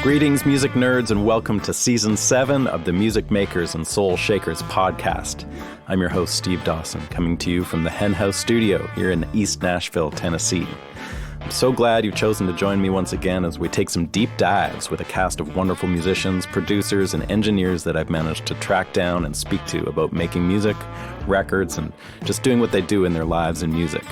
Greetings, music nerds, and welcome to Season 7 of the Music Makers and Soul Shakers podcast. I'm your host, Steve Dawson, coming to you from the Hen House Studio here in East Nashville, Tennessee. I'm so glad you've chosen to join me once again as we take some deep dives with a cast of wonderful musicians, producers, and engineers that I've managed to track down and speak to about making music, records, and just doing what they do in their lives in music.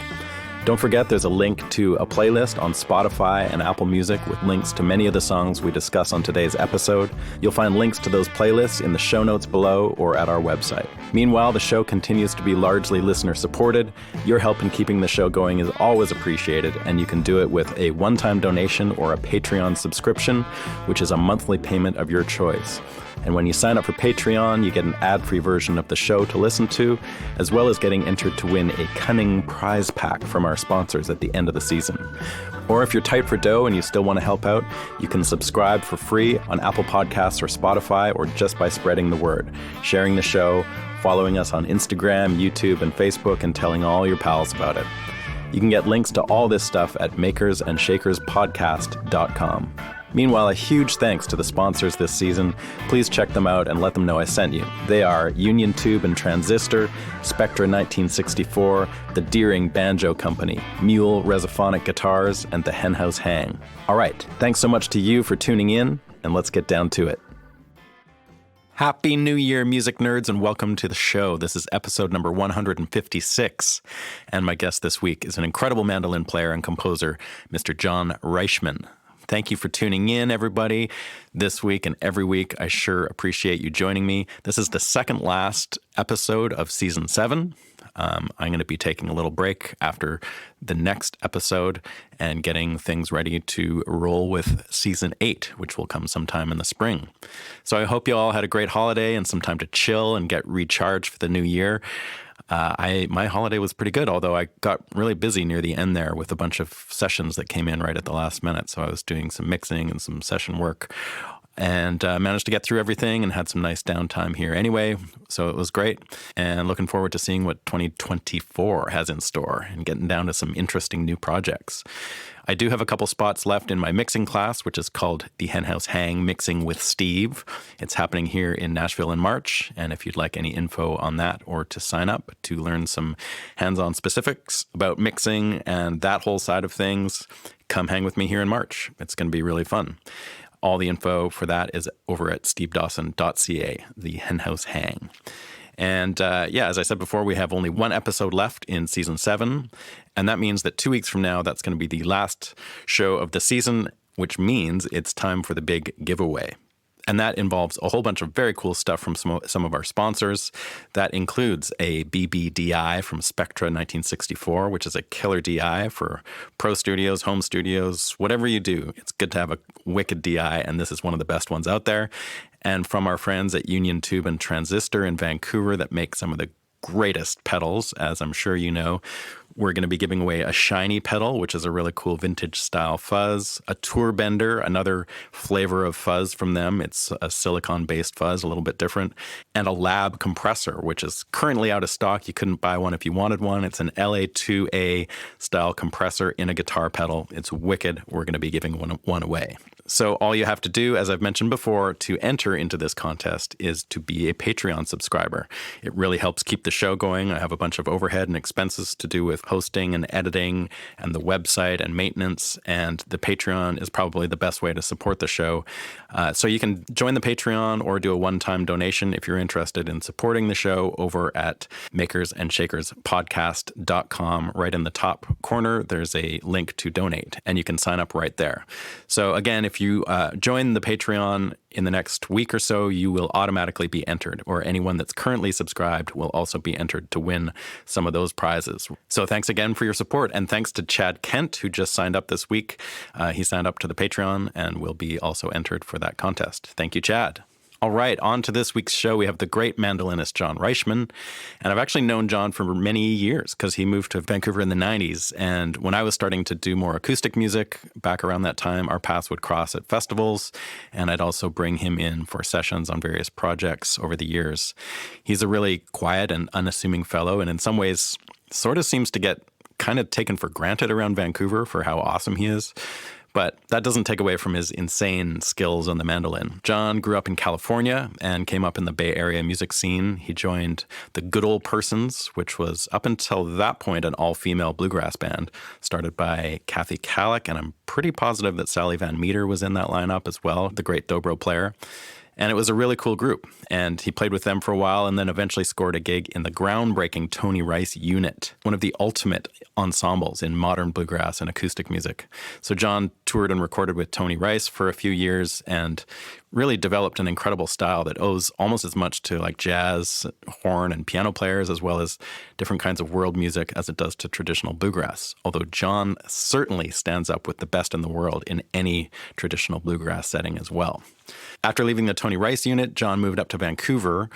Don't forget there's a link to a playlist on Spotify and Apple Music with links to many of the songs we discuss on today's episode. You'll find links to those playlists in the show notes below or at our website. Meanwhile, the show continues to be largely listener-supported. Your help in keeping the show going is always appreciated, and you can do it with a one-time donation or a Patreon subscription, which is a monthly payment of your choice. And when you sign up for Patreon, you get an ad-free version of the show to listen to, as well as getting entered to win a cunning prize pack from our sponsors at the end of the season. Or if you're tight for dough and you still want to help out, you can subscribe for free on Apple Podcasts or Spotify, or just by spreading the word, sharing the show, following us on Instagram, YouTube, and Facebook, and telling all your pals about it. You can get links to all this stuff at makersandshakerspodcast.com. Meanwhile, a huge thanks to the sponsors this season. Please check them out and let them know I sent you. They are Union Tube and Transistor, Spectra 1964, the Deering Banjo Company, Mule Resophonic Guitars, and the Hen House Hang. All right, thanks so much to you for tuning in, and let's get down to it. Happy New Year, music nerds, and welcome to the show. This is episode number 156, and my guest this week is an incredible mandolin player and composer, Mr. John Reischman. Thank you for tuning in, everybody. This week and every week, I sure appreciate you joining me. This is the second last episode of Season 7. I'm going to be taking a little break after the next episode and getting things ready to roll with Season 8, which will come sometime in the spring. So I hope you all had a great holiday and some time to chill and get recharged for the new year. My holiday was pretty good, although I got really busy near the end there with a bunch of sessions that came in right at the last minute. So I was doing some mixing and some session work and managed to get through everything and had some nice downtime here anyway. So it was great, and looking forward to seeing what 2024 has in store and getting down to some interesting new projects. I do have a couple spots left in my mixing class, which is called the Hen House Hang Mixing with Steve. It's happening here in Nashville in March, and if you'd like any info on that or to sign up to learn some hands-on specifics about mixing and that whole side of things, come hang with me here in March. It's going to be really fun. All the info for that is over at stevedawson.ca, the Hen House Hang. And as I said before, we have only one episode left in Season 7, and that means that 2 weeks from now, that's going to be the last show of the season, which means it's time for the big giveaway. And that involves a whole bunch of very cool stuff from some of our sponsors. That includes a BB DI from Spectra 1964, which is a killer DI for pro studios, home studios, whatever you do. It's good to have a wicked DI, and this is one of the best ones out there. And from our friends at Union Tube and Transistor in Vancouver that make some of the greatest pedals, as I'm sure you know, we're going to be giving away a shiny pedal, which is a really cool vintage style fuzz, a tour bender, another flavor of fuzz from them. It's a silicon-based fuzz, a little bit different, and a lab compressor, which is currently out of stock. You couldn't buy one if you wanted one. It's an LA2A style compressor in a guitar pedal. It's wicked. We're going to be giving one away. So all you have to do, as I've mentioned before, to enter into this contest is to be a Patreon subscriber. It really helps keep the show going. I have a bunch of overhead and expenses to do with hosting and editing and the website and maintenance, and the Patreon is probably the best way to support the show. So you can join the Patreon or do a one-time donation if you're interested in supporting the show over at makersandshakerspodcast.com. Right in the top corner, there's a link to donate, and you can sign up right there. So again, if you join the Patreon in the next week or so, you will automatically be entered, or anyone that's currently subscribed will also be entered to win some of those prizes. So thanks again for your support, and thanks to Chad Kent, who just signed up this week. He signed up to the Patreon and will be also entered for that contest. Thank you, Chad. All right, on to this week's show. We have the great mandolinist John Reischman, and I've actually known John for many years because he moved to Vancouver in the 90s, and when I was starting to do more acoustic music back around that time, our paths would cross at festivals, and I'd also bring him in for sessions on various projects over the years. He's a really quiet and unassuming fellow, and in some ways sort of seems to get kind of taken for granted around Vancouver for how awesome he is. But that doesn't take away from his insane skills on the mandolin. John grew up in California and came up in the Bay Area music scene. He joined the Good Old Persons, which was up until that point an all-female bluegrass band started by Kathy Kallick, and I'm pretty positive that Sally Van Meter was in that lineup as well, the great dobro player. And it was a really cool group. And he played with them for a while and then eventually scored a gig in the groundbreaking Tony Rice Unit, one of the ultimate ensembles in modern bluegrass and acoustic music. So John toured and recorded with Tony Rice for a few years and really developed an incredible style that owes almost as much to like jazz, horn, and piano players, as well as different kinds of world music as it does to traditional bluegrass. Although John certainly stands up with the best in the world in any traditional bluegrass setting as well. After leaving the Tony Rice Unit, John moved up to Vancouver.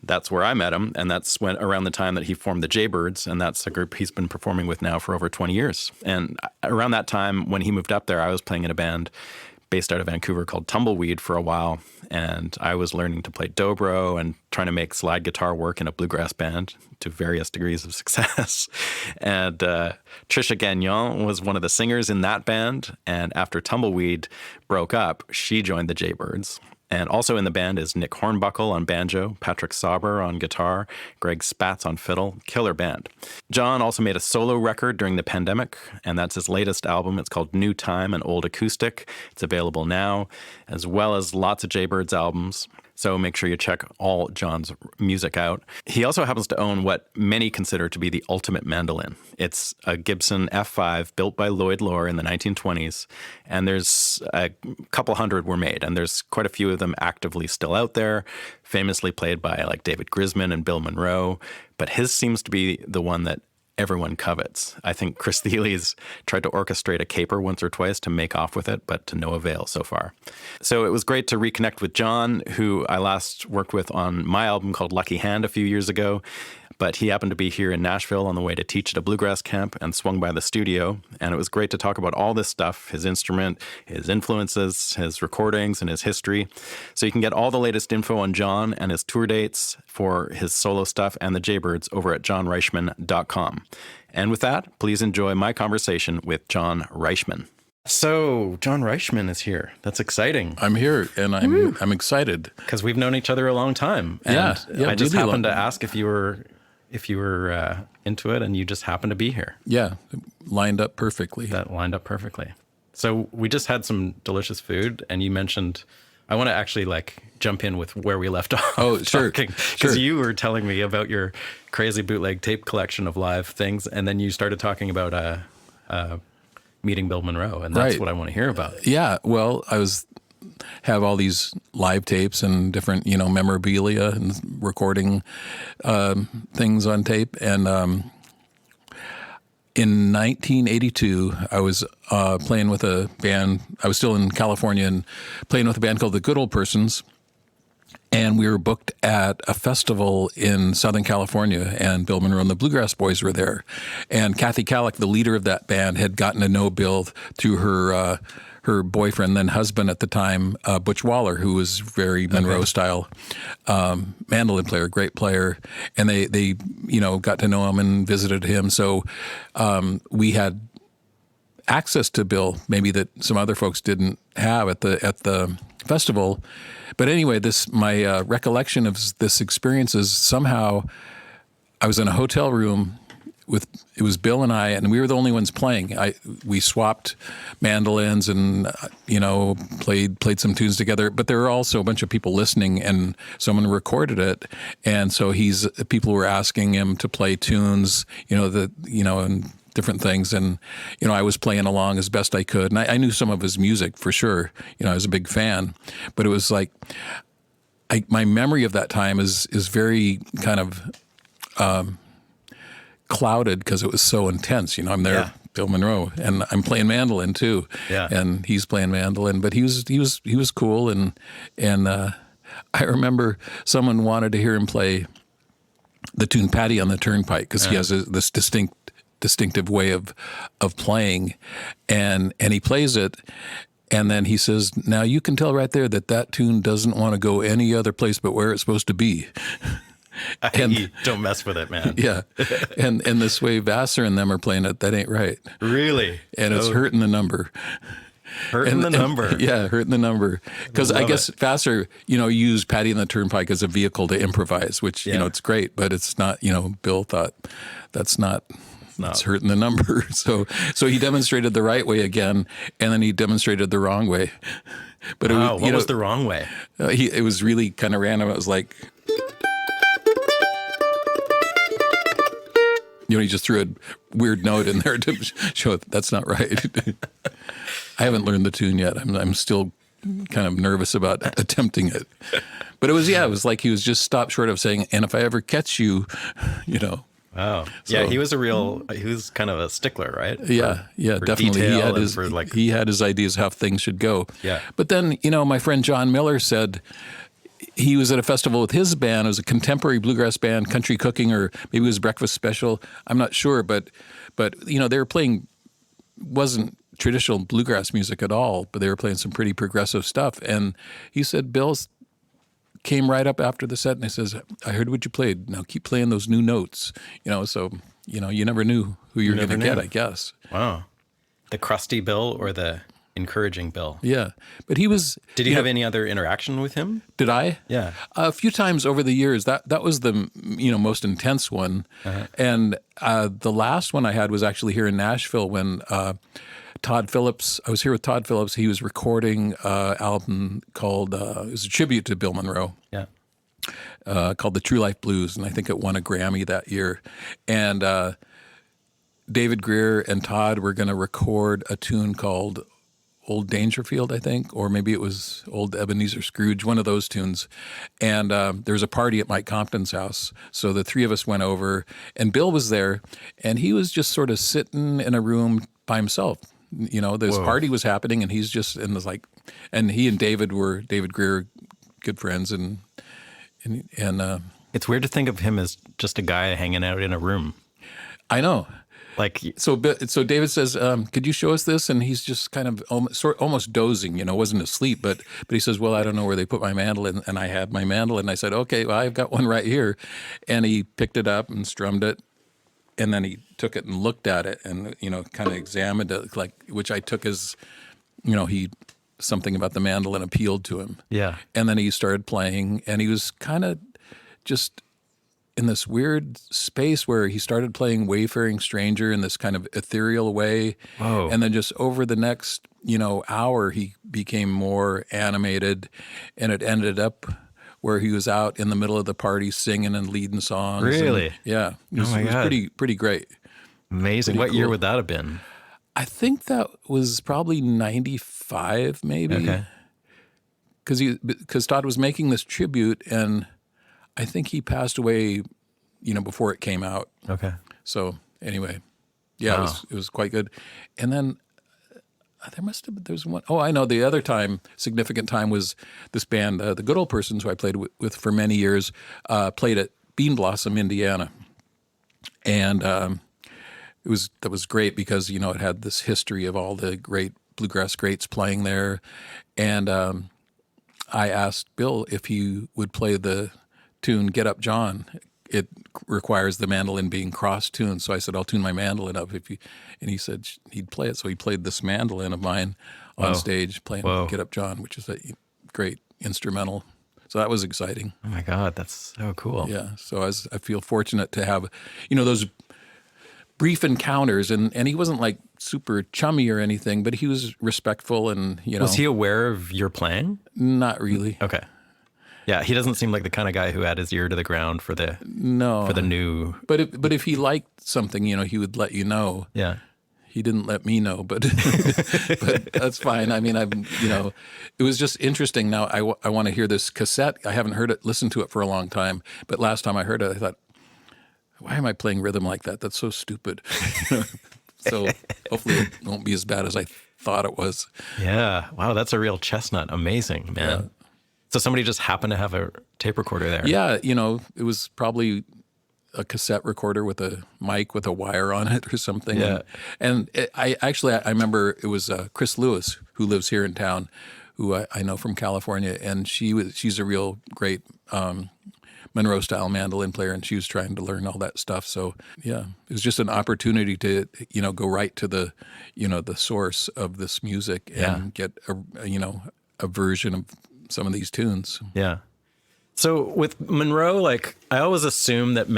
That's where I met him, and that's when around the time that he formed the Jaybirds, and that's a group he's been performing with now for over 20 years. And around that time, when he moved up there, I was playing in a band based out of Vancouver called Tumbleweed for a while, and I was learning to play dobro and trying to make slide guitar work in a bluegrass band to various degrees of success. And Trisha Gagnon was one of the singers in that band, and after Tumbleweed broke up, she joined the Jaybirds. And also in the band is Nick Hornbuckle on banjo, Patrick Sauber on guitar, Greg Spatz on fiddle. Killer band. John also made a solo record during the pandemic, and that's his latest album. It's called New Time and Old Acoustic. It's available now, as well as lots of Jaybirds albums. So make sure you check all John's music out. He also happens to own what many consider to be the ultimate mandolin. It's a Gibson F5 built by Lloyd Loar in the 1920s, and there's a couple hundred were made, and there's quite a few of them actively still out there, famously played by like David Grisman and Bill Monroe. But his seems to be the one that everyone covets. I think Chris Thiele's tried to orchestrate a caper once or twice to make off with it, but to no avail so far. So it was great to reconnect with John, who I last worked with on my album called Lucky Hand a few years ago. But he happened to be here in Nashville on the way to teach at a bluegrass camp and swung by the studio. And it was great to talk about all this stuff, his instrument, his influences, his recordings, and his history. So you can get all the latest info on John and his tour dates for his solo stuff and the Jaybirds over at johnreischman.com. And with that, please enjoy my conversation with John Reischman. So, John Reischman is here. That's exciting. I'm here, and I'm excited. Because we've known each other a long time. And I just happened to ask if you were into it, and you just happened to be here. Yeah, lined up perfectly. That lined up perfectly. So we just had some delicious food, and you mentioned, I want to actually jump in with where we left off. Oh, sure. Because you were telling me about your crazy bootleg tape collection of live things, and then you started talking about meeting Bill Monroe, and that's what I want to hear about. Yeah, well, have all these live tapes and different, memorabilia and recording things on tape. And in 1982, I was playing with a band. I was still in California and playing with a band called the Good Old Persons. And we were booked at a festival in Southern California, and Bill Monroe and the Bluegrass Boys were there. And Kathy Kallick, the leader of that band, had gotten to know Bill through her boyfriend, then husband at the time, Butch Waller, who was very Monroe-style mandolin player, great player. And they got to know him and visited him. So we had access to Bill, maybe that some other folks didn't have at the festival. But anyway, my recollection of this experience is somehow I was in a hotel room it was Bill and I, and we were the only ones playing. We swapped mandolins and played some tunes together. But there were also a bunch of people listening, and someone recorded it. And so people were asking him to play tunes, and different things. And, I was playing along as best I could. And I knew some of his music for sure. I was a big fan. But it was my memory of that time is very kind of clouded because it was so intense. I'm there, Bill Monroe, and I'm playing mandolin too. Yeah. And he's playing mandolin. But he was cool. And I remember someone wanted to hear him play the tune Patty on the Turnpike because he has this distinctive way of playing, and he plays it, and then he says, "Now you can tell right there that tune doesn't want to go any other place but where it's supposed to be." And don't mess with it, man. Yeah, and this way Vassar and them are playing it, that ain't right. Really? And it's hurting the number. Hurting the number. Yeah, hurting the number. Because I guess Vassar, used Paddy and the Turnpike as a vehicle to improvise, which, it's great, but it's not, Bill thought that's not. It's hurting the number. So he demonstrated the right way again, and then he demonstrated the wrong way. But what was the wrong way? It was really kind of random. It was like, he just threw a weird note in there to show that's not right. I haven't learned the tune yet. I'm still kind of nervous about attempting it. But it was like he was just stopped short of saying, and if I ever catch you, Wow. So, yeah, he was kind of a stickler, right? Yeah, for definitely. He had his ideas how things should go. Yeah. But then, my friend John Miller said he was at a festival with his band. It was a contemporary bluegrass band, Country Cooking, or maybe it was Breakfast Special. I'm not sure, but they were playing, wasn't traditional bluegrass music at all, but they were playing some pretty progressive stuff. And he said, Bill's came right up after the set and he says, I heard what you played. Now keep playing those new notes. So, you never knew who you were going to get, I guess. Wow. The crusty Bill or the encouraging Bill? Yeah. But he was... Did you have any other interaction with him? Did I? Yeah. A few times over the years. That was the, most intense one. Uh-huh. And the last one I had was actually here in Nashville when... Todd Phillips, I was here with Todd Phillips. He was recording an album called, it was a tribute to Bill Monroe. Yeah. Called The True Life Blues, and I think it won a Grammy that year. And David Greer and Todd were going to record a tune called Old Dangerfield, I think, or maybe it was Old Ebenezer Scrooge, one of those tunes. And there was a party at Mike Compton's house. So the three of us went over, and Bill was there, and he was just sort of sitting in a room by himself. This party was happening, and he's just and he and David Greer, good friends, and it's weird to think of him as just a guy hanging out in a room. I know. So David says, "Could you show us this?" And he's just kind of almost dozing, wasn't asleep, but he says, "Well, I don't know where they put my mandolin," and I had my mandolin. I said, "Okay, well, I've got one right here," and he picked it up and strummed it. And then he took it and looked at it and, kind of examined it, which I took as, something about the mandolin appealed to him. Yeah. And then he started playing, and he was kind of just in this weird space where he started playing Wayfaring Stranger in this kind of ethereal way. Whoa. And then just over the next, hour, he became more animated, and it ended up where he was out in the middle of the party singing and leading songs. Really? And, yeah. It was pretty great. Amazing. What year would that have been? I think that was probably 95, maybe. Okay. Because Todd was making this tribute, and I think he passed away, before it came out. Okay. So anyway, yeah, wow. It was quite good. And then there was one. Oh, I know. The other significant time was this band, the Good Old Persons, who I played with for many years, played at Bean Blossom, Indiana. And that was great because, it had this history of all the great bluegrass greats playing there. And I asked Bill if he would play the tune Get Up John. It requires the mandolin being cross-tuned. So I said, I'll tune my mandolin up. And he said he'd play it. So he played this mandolin of mine on stage playing Get Up John, which is a great instrumental. So that was exciting. Oh, my God. That's so cool. Yeah. So I feel fortunate to have, those brief encounters. And he wasn't like super chummy or anything, but he was respectful and, Was he aware of your playing? Not really. Okay. Yeah, he doesn't seem like the kind of guy who had his ear to the ground for the new. But if he liked something, he would let you know. Yeah, he didn't let me know, but but that's fine. I mean, it was just interesting. Now I want to hear this cassette. I haven't listened to it for a long time. But last time I heard it, I thought, why am I playing rhythm like that? That's so stupid. So hopefully it won't be as bad as I thought it was. Yeah. Wow, that's a real chestnut. Amazing, man. Yeah. So somebody just happened to have a tape recorder there. Yeah, it was probably a cassette recorder with a mic with a wire on it or something. Yeah. And I remember it was Chris Lewis, who lives here in town, who I know from California, and she's a real great Monroe-style mandolin player, and she was trying to learn all that stuff. So, yeah, it was just an opportunity to, go right to the, the source of this music and get a version of some of these tunes. Yeah. So with Monroe, like, I always assume that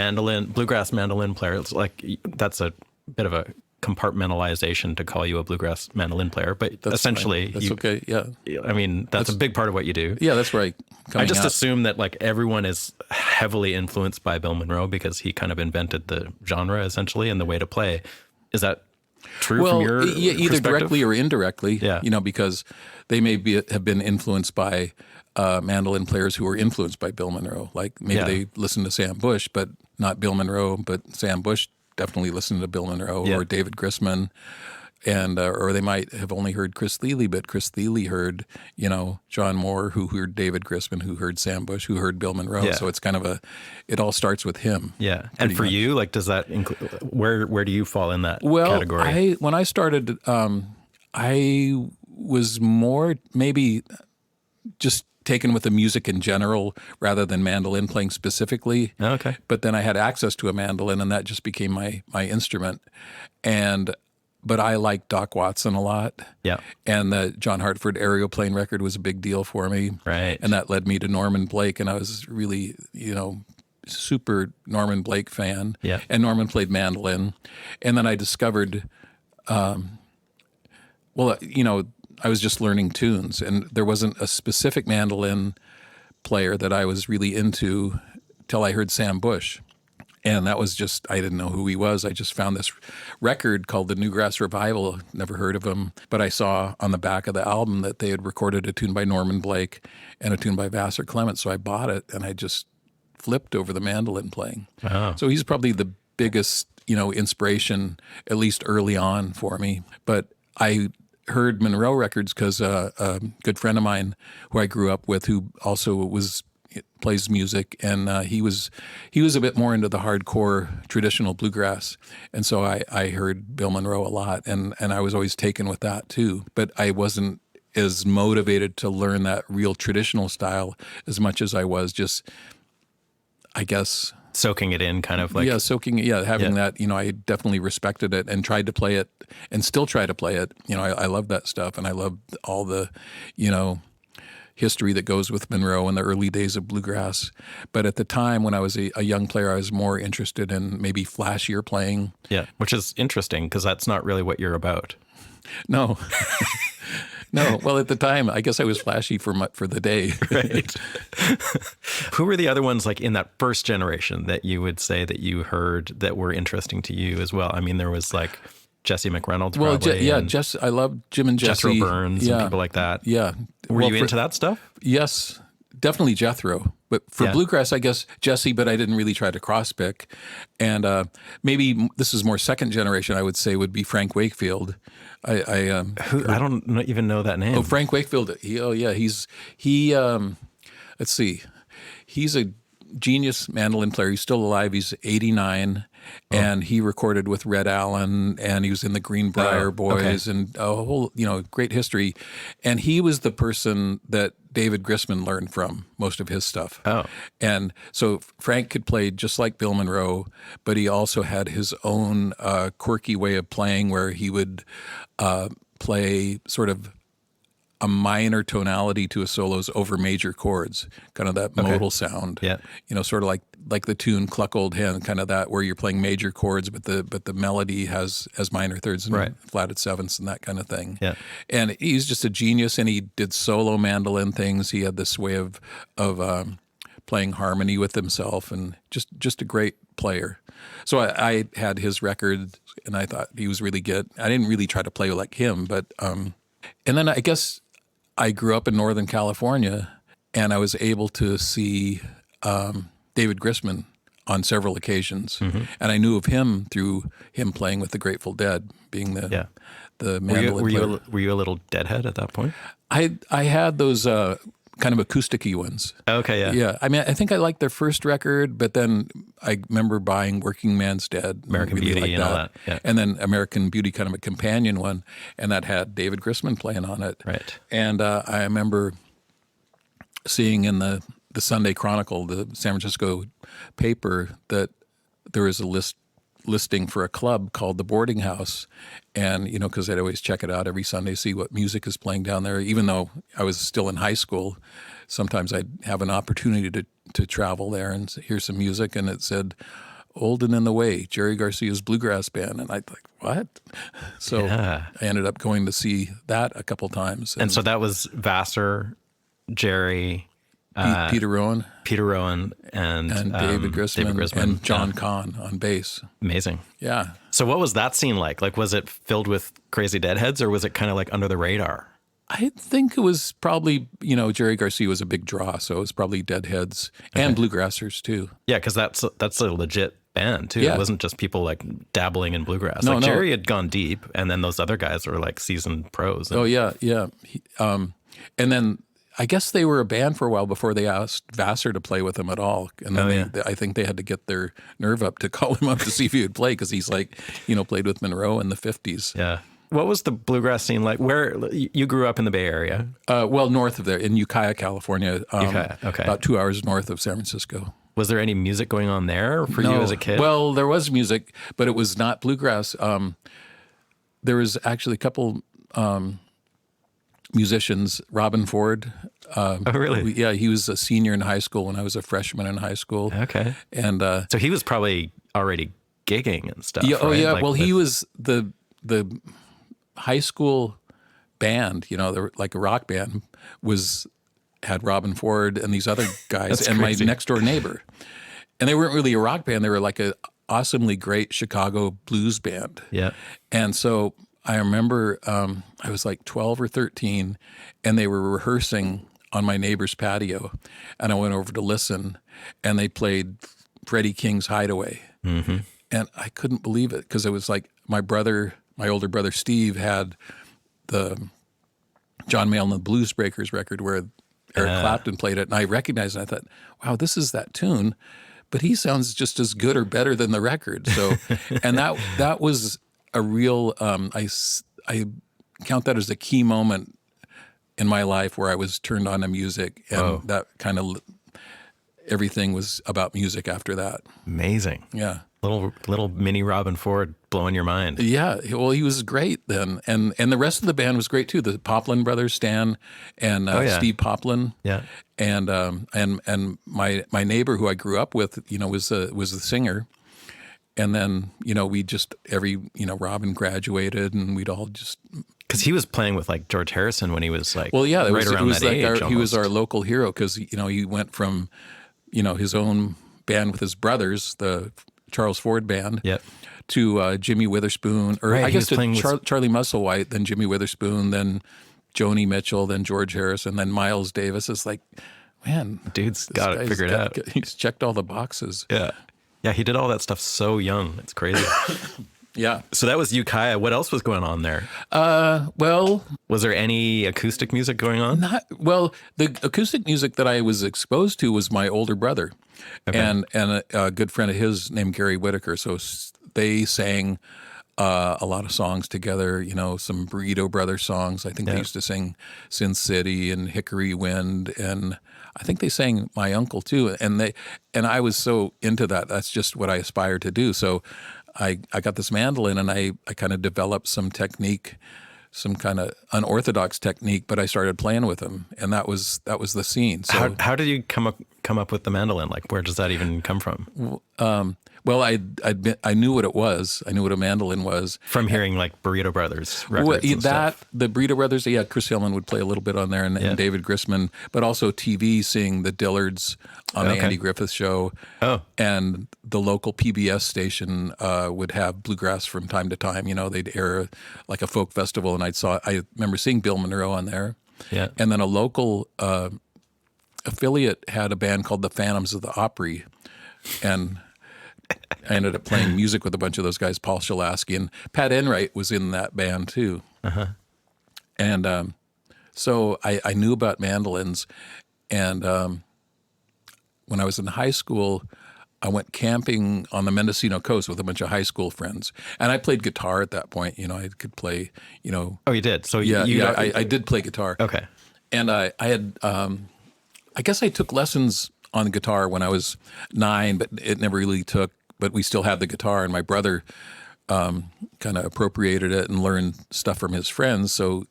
bluegrass mandolin players, like, that's a bit of a compartmentalization to call you a bluegrass mandolin player, but That's essentially, fine. That's okay. Yeah. I mean, that's a big part of what you do. Yeah, that's right. I just assume that like everyone is heavily influenced by Bill Monroe because he kind of invented the genre essentially and the way to play. Is that true from your either directly or indirectly? Yeah. Because they may have been influenced by mandolin players who were influenced by Bill Monroe. Like maybe they listened to Sam Bush, but not Bill Monroe, but Sam Bush definitely listened to Bill Monroe or David Grisman, and or they might have only heard Chris Thile, but Chris Thile heard, John Moore, who heard David Grisman, who heard Sam Bush, who heard Bill Monroe. Yeah. So it's kind of it all starts with him. Yeah. And for you, like, does that include, where do you fall in that category? When I started, I was more maybe just taken with the music in general rather than mandolin playing specifically. Okay. But then I had access to a mandolin, and that just became my instrument. But I liked Doc Watson a lot. Yeah. And the John Hartford aeroplane record was a big deal for me. Right. And that led me to Norman Blake, and I was really, super Norman Blake fan. Yeah. And Norman played mandolin. And then I discovered, I was just learning tunes, and there wasn't a specific mandolin player that I was really into till I heard Sam Bush. And that was just, I didn't know who he was. I just found this record called the Newgrass Revival. Never heard of him, but I saw on the back of the album that they had recorded a tune by Norman Blake and a tune by Vassar Clement. So I bought it, and I just flipped over the mandolin playing. Oh. So he's probably the biggest, inspiration, at least early on for me. But I heard Monroe records because a good friend of mine who I grew up with, who also plays music, and he was a bit more into the hardcore traditional bluegrass, and so I heard Bill Monroe a lot, and I was always taken with that too. But I wasn't as motivated to learn that real traditional style as much as I was just, I guess, soaking it in, kind of like having that. I definitely respected it and tried to play it, and still try to play it. I love that stuff, and I love all the, history that goes with Monroe in the early days of bluegrass. But at the time when I was a young player, I was more interested in maybe flashier playing. Yeah, which is interesting because that's not really what you're about. No. No, well, at the time, I guess I was flashy for the day. Right. Who were the other ones, like in that first generation, that you would say that you heard that were interesting to you as well? I mean, there was like Jesse McReynolds. Well, I love Jim and Jesse. Jethro Burns and people like that. Yeah. Were you into that stuff? Yes, definitely Jethro. But for bluegrass, I guess Jesse, but I didn't really try to cross-pick. And maybe this is more second generation, I would say, would be Frank Wakefield. I don't even know that name. Oh, Frank Wakefield. Let's see. He's a genius mandolin player. He's still alive. He's 89. And he recorded with Red Allen, and he was in the Greenbrier Boys, and a whole, great history. And he was the person that David Grisman learned from most of his stuff. Oh. And so Frank could play just like Bill Monroe, but he also had his own quirky way of playing where he would play sort of a minor tonality to his solos over major chords, kind of that modal sound. Yeah. Sort of like the tune "Cluck Old Hen," kind of that, where you're playing major chords, but the melody has minor thirds and flatted sevenths and that kind of thing. Yeah. And he's just a genius, and he did solo mandolin things. He had this way of playing harmony with himself, and just a great player. So I had his record, and I thought he was really good. I didn't really try to play like him, but and then I guess I grew up in Northern California, and I was able to see David Grisman on several occasions, and I knew of him through him playing with the Grateful Dead, being the mandolin player. Were you a little Deadhead at that point? I had those kind of acoustic-y ones. Okay, yeah. Yeah, I mean, I think I liked their first record, but then I remember buying Working Man's Dead. American Beauty and all that. Yeah. And then American Beauty, kind of a companion one, and that had David Grisman playing on it. Right. And I remember seeing in the the Sunday Chronicle, the San Francisco paper, that there was a listing for a club called the Boarding House, and because I'd always check it out every Sunday, see what music is playing down there. Even though I was still in high school, sometimes I'd have an opportunity to travel there and hear some music, and it said Old and in the Way, Jerry Garcia's bluegrass band, and I'd like, what? So I ended up going to see that a couple times. And so that was Vassar, Jerry, Peter Rowan, and David Grisman, and John Kahn on bass. Amazing. Yeah. So what was that scene like? Like, was it filled with crazy deadheads, or was it kind of like under the radar? I think it was probably, Jerry Garcia was a big draw, so it was probably deadheads and bluegrassers too. Yeah, because that's a legit band too. Yeah. It wasn't just people like dabbling in bluegrass. No. Jerry had gone deep, and then those other guys were like seasoned pros. Oh yeah. And then I guess they were a band for a while before they asked Vassar to play with them at all. And then I think they had to get their nerve up to call him up to see if he would play, because he's like, played with Monroe in the 50s. Yeah. What was the bluegrass scene like? Where you grew up in the Bay Area? Well, north of there, in Ukiah, California. Okay. About 2 hours north of San Francisco. Was there any music going on there for you as a kid? Well, there was music, but it was not bluegrass. There was actually a couple musicians. Robin Ford. Oh, really? He was a senior in high school when I was a freshman in high school. Okay. And so he was probably already gigging and stuff. Yeah. Right? Oh, yeah. Like well, he was the high school band. Like a rock band had Robin Ford and these other guys and crazy. my next door neighbor. And they weren't really a rock band. They were like a awesomely great Chicago blues band. Yeah. And so I remember I was like 12 or 13, and they were rehearsing on my neighbor's patio, and I went over to listen, and they played Freddie King's Hideaway. Mm-hmm. And I couldn't believe it, because it was like my older brother Steve had the John Mayall and the Blues Breakers record where Eric Clapton played it, and I recognized it. And I thought, wow, this is that tune, but he sounds just as good or better than the record. So, and that was a real. I count that as a key moment in my life where I was turned on to music, and that kind of everything was about music after that. Amazing. Yeah. Little mini Robin Ford blowing your mind. Yeah, well, he was great then, and the rest of the band was great too. The Poplin brothers, Stan and Steve Poplin. Yeah, and my neighbor who I grew up with, was the singer, and then we just Robin graduated, and we'd all just because he was playing with like George Harrison when he was like around that age. He was our local hero, because he went from his own band with his brothers, the Charles Ford Band, to Jimmy Witherspoon, or I guess to Charlie Musselwhite, then Jimmy Witherspoon, then Joni Mitchell, then George Harrison, then Miles Davis. It's like, man, dude's got it figured out. He's checked all the boxes. Yeah, he did all that stuff so young. It's crazy. Yeah. So that was Ukiah. What else was going on there? Well, was there any acoustic music going on? The acoustic music that I was exposed to was my older brother, and a good friend of his named Gary Whitaker. So they sang a lot of songs together. Some Burrito Brothers songs. I think they used to sing Sin City and Hickory Wind, and I think they sang My Uncle too. And I was so into that. That's just what I aspired to do. So I got this mandolin, and I kind of developed some technique, some kind of unorthodox technique, but I started playing with them, and that was the scene. So how did you come up with the mandolin? Like, where does that even come from? Well, I knew what it was. I knew what a mandolin was from hearing like Burrito Brothers records. And stuff. The Burrito Brothers. Yeah, Chris Hillman would play a little bit on there, and David Grisman, but also TV, seeing the Dillards on the Andy Griffith Show. Oh, and the local PBS station would have bluegrass from time to time. They'd air like a folk festival, and I remember seeing Bill Monroe on there. Yeah, and then a local affiliate had a band called the Phantoms of the Opry, and I ended up playing music with a bunch of those guys, Paul Shalasky, and Pat Enright was in that band too. Uh-huh. And so I knew about mandolins, and when I was in high school, I went camping on the Mendocino coast with a bunch of high school friends, and I played guitar at that point. I could play. Oh, you did. So I did play guitar. Okay. And I had I guess I took lessons on guitar when I was 9, but it never really took. But we still had the guitar, and my brother kind of appropriated it and learned stuff from his friends. So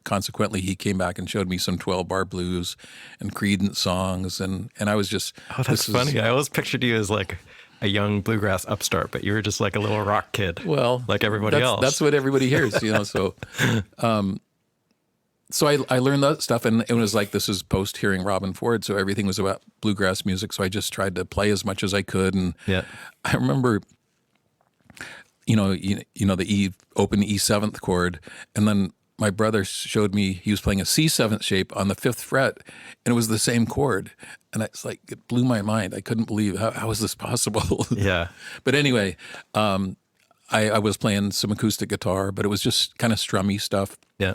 consequently, he came back and showed me some 12-bar blues and Creedence songs, and I was just... Oh, that's funny. I always pictured you as like a young bluegrass upstart, but you were just like a little rock kid. Well, like everybody else. That's what everybody hears, so... So I learned that stuff, and it was like, this is post hearing Robin Ford, so everything was about bluegrass music. So I just tried to play as much as I could, and I remember, the open E seventh chord, and then my brother showed me he was playing a C seventh shape on the 5th fret, and it was the same chord, and it's like it blew my mind. I couldn't believe how is this possible? Yeah. But anyway, I was playing some acoustic guitar, but it was just kind of strummy stuff. Yeah.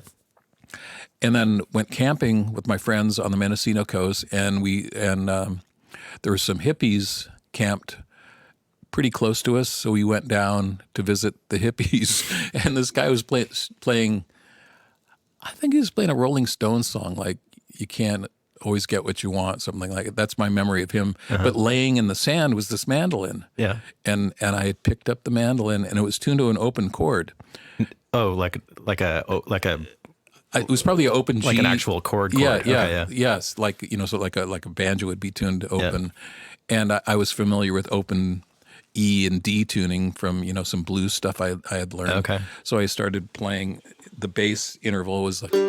And then went camping with my friends on the Mendocino coast, and there were some hippies camped pretty close to us, so we went down to visit the hippies. And this guy was playing, I think he was playing a Rolling Stones song, like "You Can't Always Get What You Want," something like it. That's my memory of him. But laying in the sand was this mandolin. Yeah, and I had picked up the mandolin, and it was tuned to an open chord. Oh, like a. It was probably an open G, like an actual chord. Yes, like so like a banjo would be tuned to open, and I was familiar with open E and D tuning from some blues stuff I had learned. Okay, so I started playing. The bass interval was like, so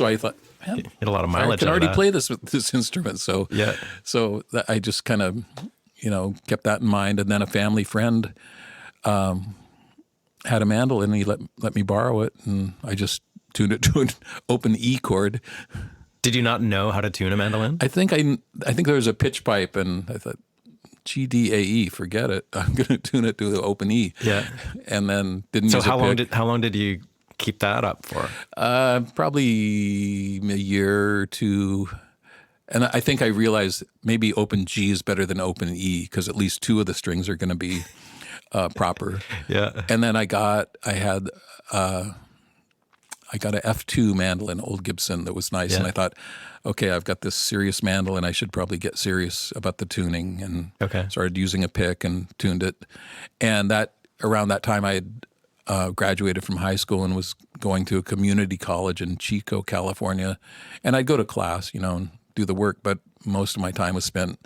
I thought, man, you get a lot of mileage. I can already play this with this instrument, so I just kind of kept that in mind, and then a family friend. Had a mandolin, and he let me borrow it, and I just tuned it to an open E chord. Did you not know how to tune a mandolin? I think there was a pitch pipe, and I thought, G, D, A, E, forget it. I'm going to tune it to the open E. Yeah, and then didn't. So use how long did you keep that up for? Probably a year or two. And I think I realized maybe open G is better than open E, because at least 2 of the strings are going to be proper. Yeah. And then I got a F2 mandolin, old Gibson, that was nice. And I thought, okay, I've got this serious mandolin. I should probably get serious about the tuning, and started using a pick and tuned it. And around that time I had graduated from high school and was going to a community college in Chico, California. And I'd go to class, and do the work, but most of my time was spent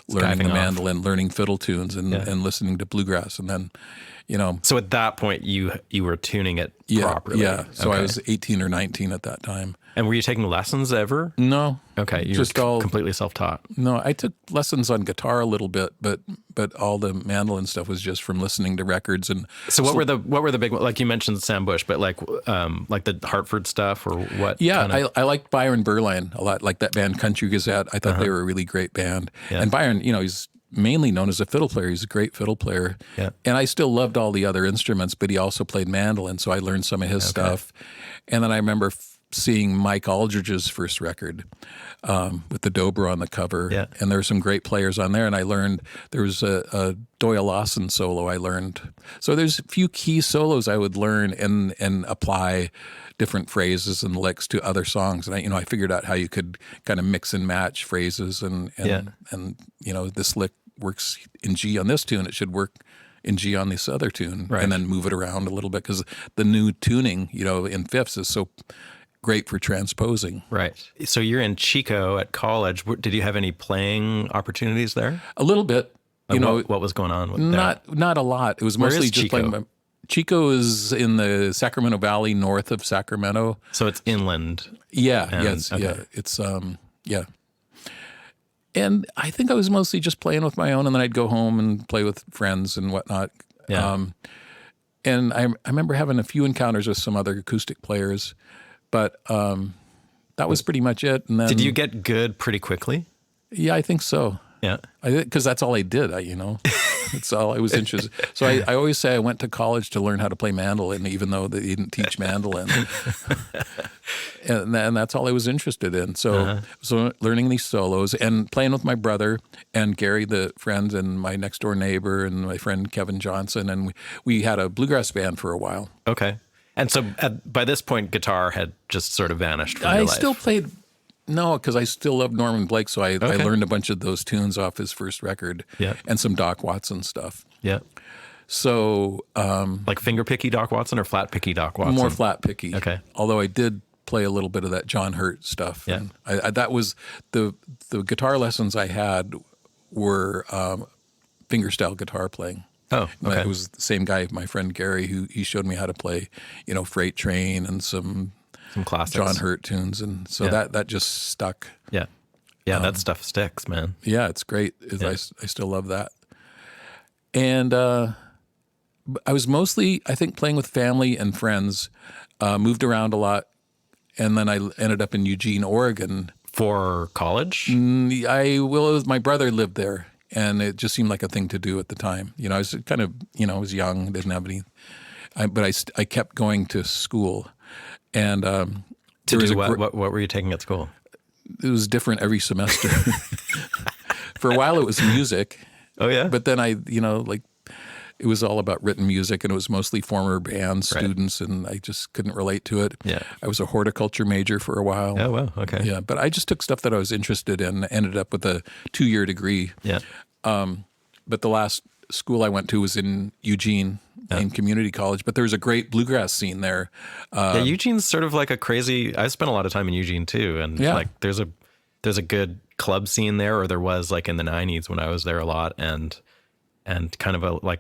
learning the mandolin, learning fiddle tunes, and listening to bluegrass. And then, So at that point, you were tuning it properly. Yeah. So I was 18 or 19 at that time. And were you taking lessons ever? No. Okay. You just all completely self-taught. No, I took lessons on guitar a little bit, but all the mandolin stuff was just from listening to records. And so what were the big, like you mentioned Sam Bush, but like the Hartford stuff, or what? Yeah, I liked Byron Berline a lot, like that band Country Gazette. I thought they were a really great band. Yeah. And Byron, he's mainly known as a fiddle player. He's a great fiddle player. Yeah. And I still loved all the other instruments, but he also played mandolin, so I learned some of his stuff. And then I remember seeing Mike Aldridge's first record with the Dobro on the cover. Yeah. And there were some great players on there. And I learned there was a Doyle Lawson solo I learned. So there's a few key solos I would learn and apply different phrases and licks to other songs. And I figured out how you could kind of mix and match phrases and this lick works in G on this tune. It should work in G on this other tune. Right. And then move it around a little bit, because the new tuning, in fifths is so great for transposing. Right. So you're in Chico at college. Did you have any playing opportunities there? A little bit. What was going on with that? Not a lot. It was mostly just Chico? playing. Chico is in the Sacramento Valley, north of Sacramento. So it's inland. Yeah. It's yeah. And I think I was mostly just playing with my own, and then I'd go home and play with friends and whatnot. Yeah. And I remember having a few encounters with some other acoustic players. But that was pretty much it. And then, did you get good pretty quickly? Yeah, I think so. Yeah, because that's all I did. That's all I was interested. So I always say I went to college to learn how to play mandolin, even though they didn't teach mandolin. and that's all I was interested in. So learning these solos and playing with my brother and Gary, the friend, and my next door neighbor, and my friend Kevin Johnson, and we had a bluegrass band for a while. Okay. And so by this point, guitar had just sort of vanished from your life. I still played, no, because I still love Norman Blake, so I learned a bunch of those tunes off his first record and some Doc Watson stuff. Yeah. So... like finger-picky Doc Watson or flat-picky Doc Watson? More flat-picky. Okay. Although I did play a little bit of that John Hurt stuff. Yeah. And that was the guitar lessons I had were fingerstyle guitar playing. Oh, okay. It was the same guy, my friend Gary, who he showed me how to play, Freight Train and some classics, John Hurt tunes, and so that just stuck. Yeah, that stuff sticks, man. Yeah, it's great. I still love that. And I was mostly, I think, playing with family and friends. Moved around a lot, and then I ended up in Eugene, Oregon for college. My brother lived there. And it just seemed like a thing to do at the time. I was kind of, I was young, didn't have any, but I kept going to school. And to do what were you taking at school? It was different every semester. For a while, it was music. Oh yeah. But then it was all about written music, and it was mostly former band students, and I just couldn't relate to it. Yeah. I was a horticulture major for a while. Oh wow. Okay. Yeah, but I just took stuff that I was interested in. Ended up with a 2-year degree. Yeah. But the last school I went to was in Eugene, in community college. But there was a great bluegrass scene there. Eugene's sort of like a crazy. I spent a lot of time in Eugene too, and like there's a good club scene there, or there was like in the '90s when I was there a lot, and kind of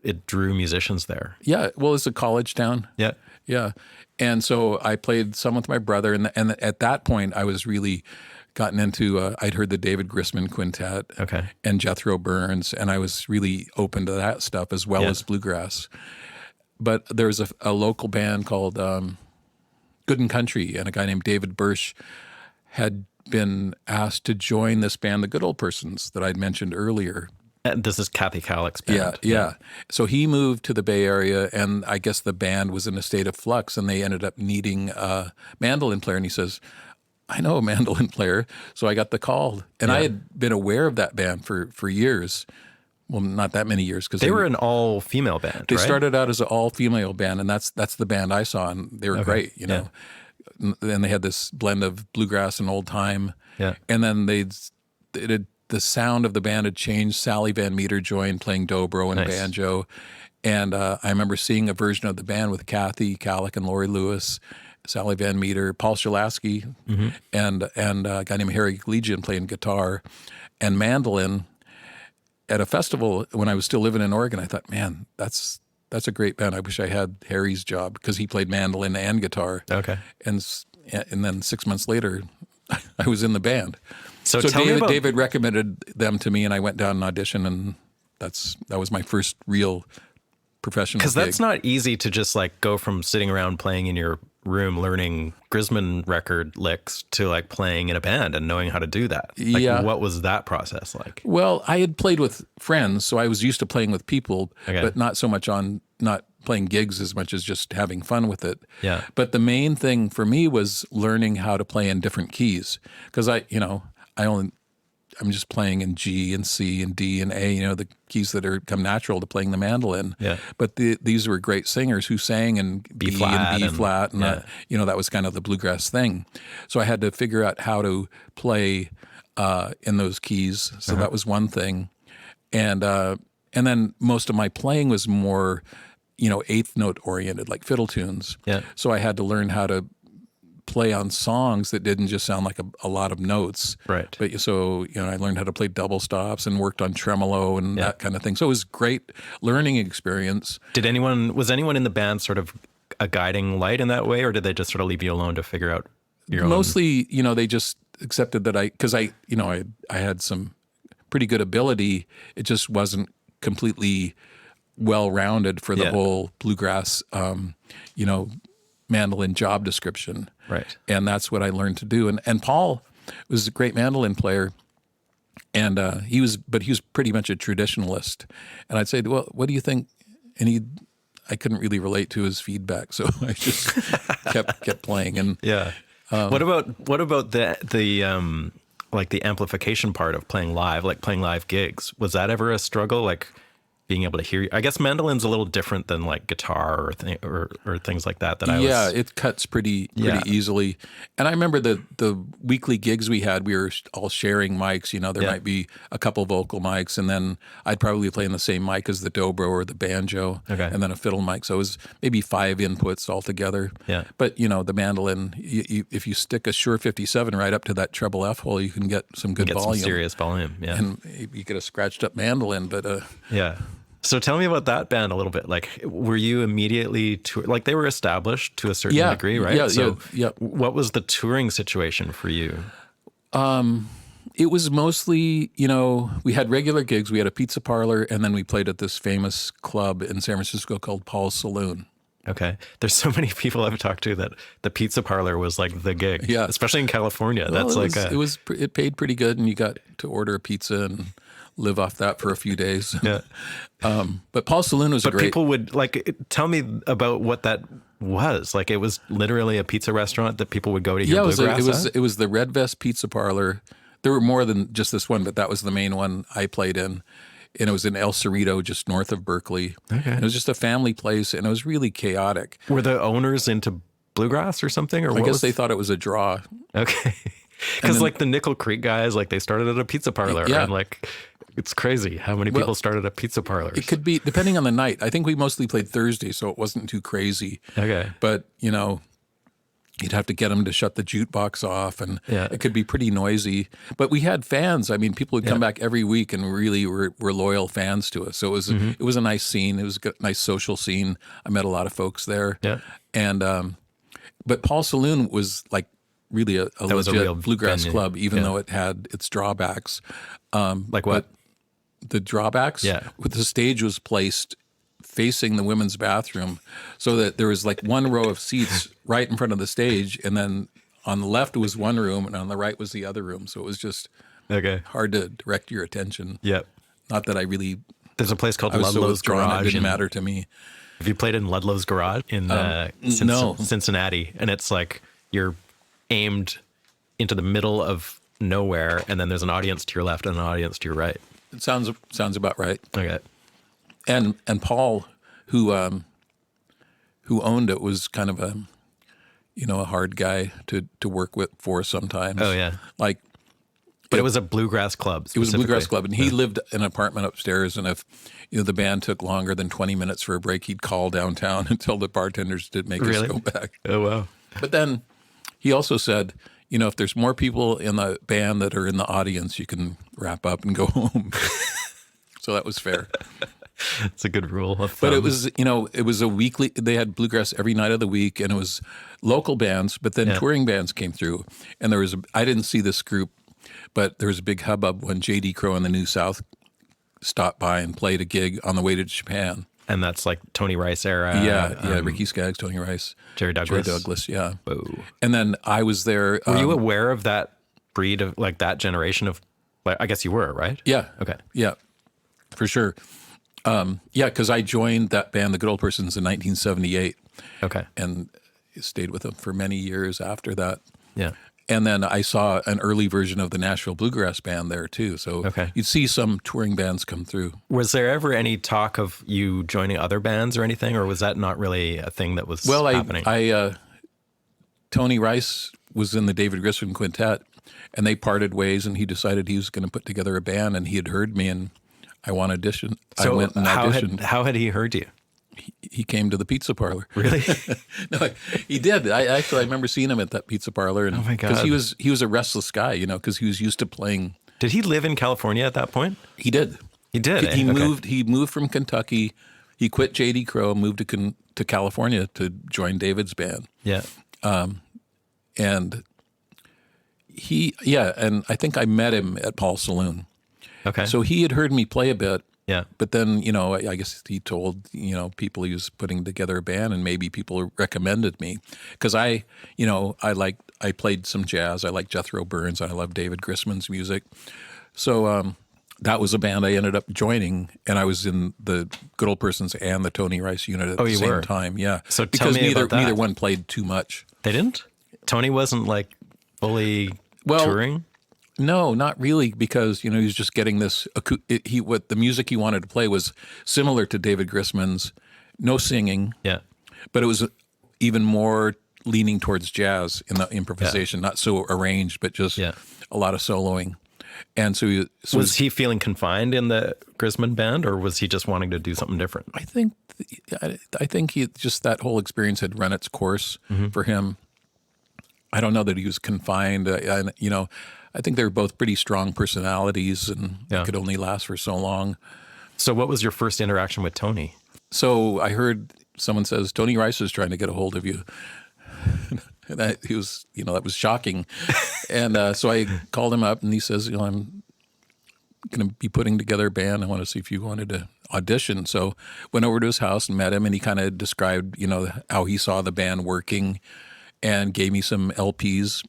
it drew musicians there. Yeah, well, it's a college town. Yeah, yeah, and so I played some with my brother, and at that point I was really gotten into, I'd heard the David Grisman Quintet and Jethro Burns, and I was really open to that stuff as well as bluegrass. But there was a local band called Good and Country, and a guy named David Birch had been asked to join this band, the Good Old Persons, that I'd mentioned earlier. And this is Kathy Kallick's band. Yeah. So he moved to the Bay Area, and I guess the band was in a state of flux, and they ended up needing a mandolin player, and he says, I know a mandolin player. So I got the call. And I had been aware of that band for years. Well, not that many years. Because they were an all-female band, They started out as an all-female band, and that's the band I saw, and they were great, And they had this blend of bluegrass and old time. Yeah. And then the sound of the band had changed. Sally Van Meter joined playing dobro and banjo. And I remember seeing a version of the band with Kathy Kallick and Lori Lewis, Sally Van Meter, Paul Shalasky, and a guy named Harry Glegian playing guitar and mandolin at a festival when I was still living in Oregon. I thought, man, that's a great band. I wish I had Harry's job because he played mandolin and guitar. Okay. And then 6 months later, I was in the band. So David recommended them to me, and I went down and auditioned, and that was my first real professional gig. Because that's not easy to just like go from sitting around playing in your room learning Grisman record licks to like playing in a band and knowing how to do that. Like, what was that process like? Well, I had played with friends, so I was used to playing with people, but not so much not playing gigs as much as just having fun with it. Yeah. But the main thing for me was learning how to play in different keys, because I'm just playing in G and C and D and A, the keys that come natural to playing the mandolin. Yeah. But these were great singers who sang in B flat and B flat, and that was kind of the bluegrass thing. So I had to figure out how to play in those keys. So that was one thing, and then most of my playing was more, eighth note oriented, like fiddle tunes. Yeah. So I had to learn how to play on songs that didn't just sound like a lot of notes. Right. But I learned how to play double stops and worked on tremolo and that kind of thing. So it was great learning experience. Was anyone in the band sort of a guiding light in that way, or did they just sort of leave you alone to figure out your own? Mostly, they just accepted that because I had some pretty good ability. It just wasn't completely well-rounded for the whole bluegrass, mandolin job description. Right. And that's what I learned to do. And Paul was a great mandolin player, and he was pretty much a traditionalist. And I'd say, well, what do you think? And I couldn't really relate to his feedback, so I just kept playing. And what about the like the amplification part of playing live, like playing live gigs? Was that ever a struggle? Like, being able to hear you. I guess mandolin's a little different than like guitar or things like that. It cuts pretty easily. And I remember the weekly gigs we had, we were all sharing mics. You know, there might be a couple vocal mics, and then I'd probably play in the same mic as the dobro or the banjo, and then a fiddle mic. So it was maybe 5 inputs altogether. Yeah. But you know, the mandolin, if you stick a Shure 57 right up to that treble F hole, you can get some good volume. Some serious volume. Yeah. And you get a scratched up mandolin, but yeah. So tell me about that band a little bit. Like, were you immediately like they were established to a certain degree, right? Yeah. So yeah. What was the touring situation for you? It was mostly, you know, we had regular gigs. We had a pizza parlor, and then we played at this famous club in San Francisco called Paul's Saloon. Okay. There's so many people I've talked to that the pizza parlor was like the gig. Yeah. Especially in California. Well, That's it paid pretty good, and you got to order a pizza and live off that for a few days. Yeah. But Paul's Saloon was But great. people would tell me about what that was. Like, it was literally a pizza restaurant that people would go to hear bluegrass at? It was the Red Vest Pizza Parlor. There were more than just this one, but that was the main one I played in. And it was in El Cerrito, just north of Berkeley. Okay. And it was just a family place, and it was really chaotic. Were the owners into bluegrass or something? Or I guess they thought it was a draw. Okay. Because like the Nickel Creek guys, like they started at a pizza parlor. Yeah. And like, it's crazy how many people started at pizza parlors. It could be, depending on the night. I think we mostly played Thursday, so it wasn't too crazy. Okay. But, you know, you'd have to get them to shut the jukebox off, and it could be pretty noisy. But we had fans. I mean, people would come back every week and really were loyal fans to us. So it was a nice scene. It was a nice social scene. I met a lot of folks there. Yeah. And but Paul's Saloon was like really a legit real bluegrass venue. club, even though it had its drawbacks. Like what? The drawbacks? Yeah. The stage was placed facing the women's bathroom, so that there was like one row of seats right in front of the stage, and then on the left was one room, and on the right was the other room. So it was just hard to direct your attention. Yeah. Not that I really. There's a place called I was Ludlow's so withdrawn, Garage. it didn't matter to me. Have you played in Ludlow's Garage in No. Cincinnati? And it's like you're aimed into the middle of nowhere, and then there's an audience to your left and an audience to your right. It sounds about right. Okay. And Paul, who owned it, was kind of a hard guy to work with for sometimes. Oh yeah. Like, but it was a bluegrass club. It was a bluegrass club, and he lived in an apartment upstairs. And if the band took longer than 20 minutes for a break, he'd call downtown until the bartenders did make us go back. Oh wow. But then he also said, if there's more people in the band that are in the audience, you can wrap up and go home. So that was fair. It's a good rule of thumb. But it was a weekly, they had bluegrass every night of the week, and it was local bands, but then touring bands came through. And I didn't see this group, but there was a big hubbub when J.D. Crowe and the New South stopped by and played a gig on the way to Japan. And that's like Tony Rice era. Yeah, Ricky Skaggs, Tony Rice. Jerry Douglas. Yeah. Whoa. And then I was there. Were you aware of that breed of, like, that generation of, like, I guess you were, right? Yeah. Okay. Yeah, for sure. Because I joined that band, the Good Old Persons, in 1978. Okay. And stayed with them for many years after that. Yeah. And then I saw an early version of the Nashville Bluegrass Band there, too. So you'd see some touring bands come through. Was there ever any talk of you joining other bands or anything, or was that not really a thing that was happening? Tony Rice was in the David Grissom Quintet, and they parted ways, and he decided he was going to put together a band, and he had heard me, and I went and auditioned. How had he heard you? He came to the pizza parlor. Really? No, he did. I remember seeing him at that pizza parlor. And, oh my God! Because he was a restless guy, because he was used to playing. Did he live in California at that point? He did. He did. He moved from Kentucky. He quit J.D. Crowe, moved to California to join David's band. Yeah. And and I think I met him at Paul's Saloon. Okay. So he had heard me play a bit. Yeah. But then, I guess he told, people he was putting together a band, and maybe people recommended me. Because I played some jazz. I like Jethro Burns. I love David Grisman's music. So that was a band I ended up joining, and I was in the Good Old Persons and the Tony Rice unit at the same time. Yeah. So because tell me about that. Neither one played too much. They didn't? Tony wasn't like fully touring? No, not really, because he was just getting this. What the music he wanted to play was similar to David Grisman's, no singing. Yeah. But it was even more leaning towards jazz in the improvisation, not so arranged, but just a lot of soloing. And so, was he feeling confined in the Grisman band, or was he just wanting to do something different? I think he just, that whole experience had run its course for him. I don't know that he was confined. I think they were both pretty strong personalities, and it could only last for so long. So what was your first interaction with Tony? So I heard someone says, Tony Rice is trying to get a hold of you. And that was shocking. And so I called him up, and he says, I'm going to be putting together a band. I want to see if you wanted to audition. So went over to his house and met him, and he kind of described, how he saw the band working, and gave me some LPs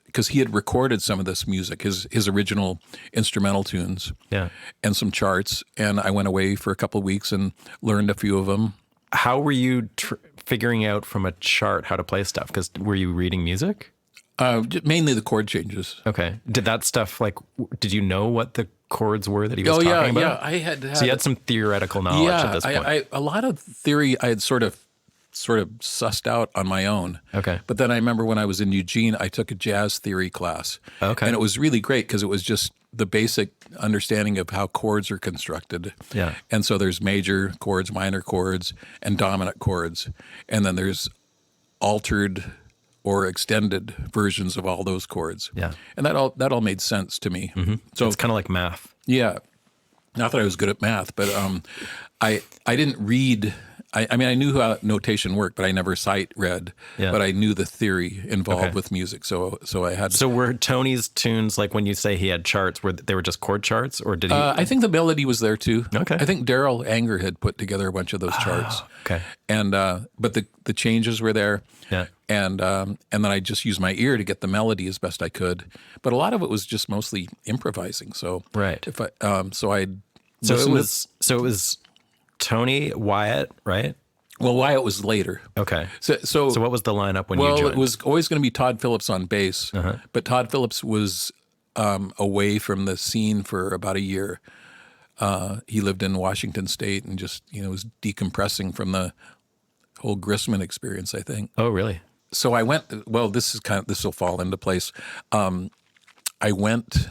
because he had recorded some of this music, his original instrumental tunes, and some charts. And I went away for a couple of weeks and learned a few of them. How were you figuring out from a chart how to play stuff? Because were you reading music? Mainly the chord changes. Okay. Did that stuff, did you know what the chords were that he was talking about? Yeah, I had. So you had some theoretical knowledge at this point. A lot of theory I had sort of sussed out on my own. Okay. But then I remember when I was in Eugene, I took a jazz theory class. Okay. And it was really great because it was just the basic understanding of how chords are constructed. Yeah. And so there's major chords, minor chords, and dominant chords. And then there's altered or extended versions of all those chords. Yeah. And that all made sense to me. Mm-hmm. So it's kind of like math. Yeah. Not that I was good at math, but I didn't read. I knew how notation worked, but I never sight read. Yeah. But I knew the theory involved with music, so I had. So were Tony's tunes, like when you say he had charts, they were just chord charts, or did he? I think the melody was there too. Okay. I think Daryl Anger had put together a bunch of those charts. Okay. And but the changes were there. Yeah. And then I just used my ear to get the melody as best I could, but a lot of it was just mostly improvising. So right. If I so it was Tony, Wyatt, right? Well, Wyatt was later. Okay. So what was the lineup when you joined? Well, it was always going to be Todd Phillips on bass, but Todd Phillips was away from the scene for about a year. He lived in Washington State and just was decompressing from the whole Grisman experience, I think. Oh, really? So I went. Well, this will fall into place. I went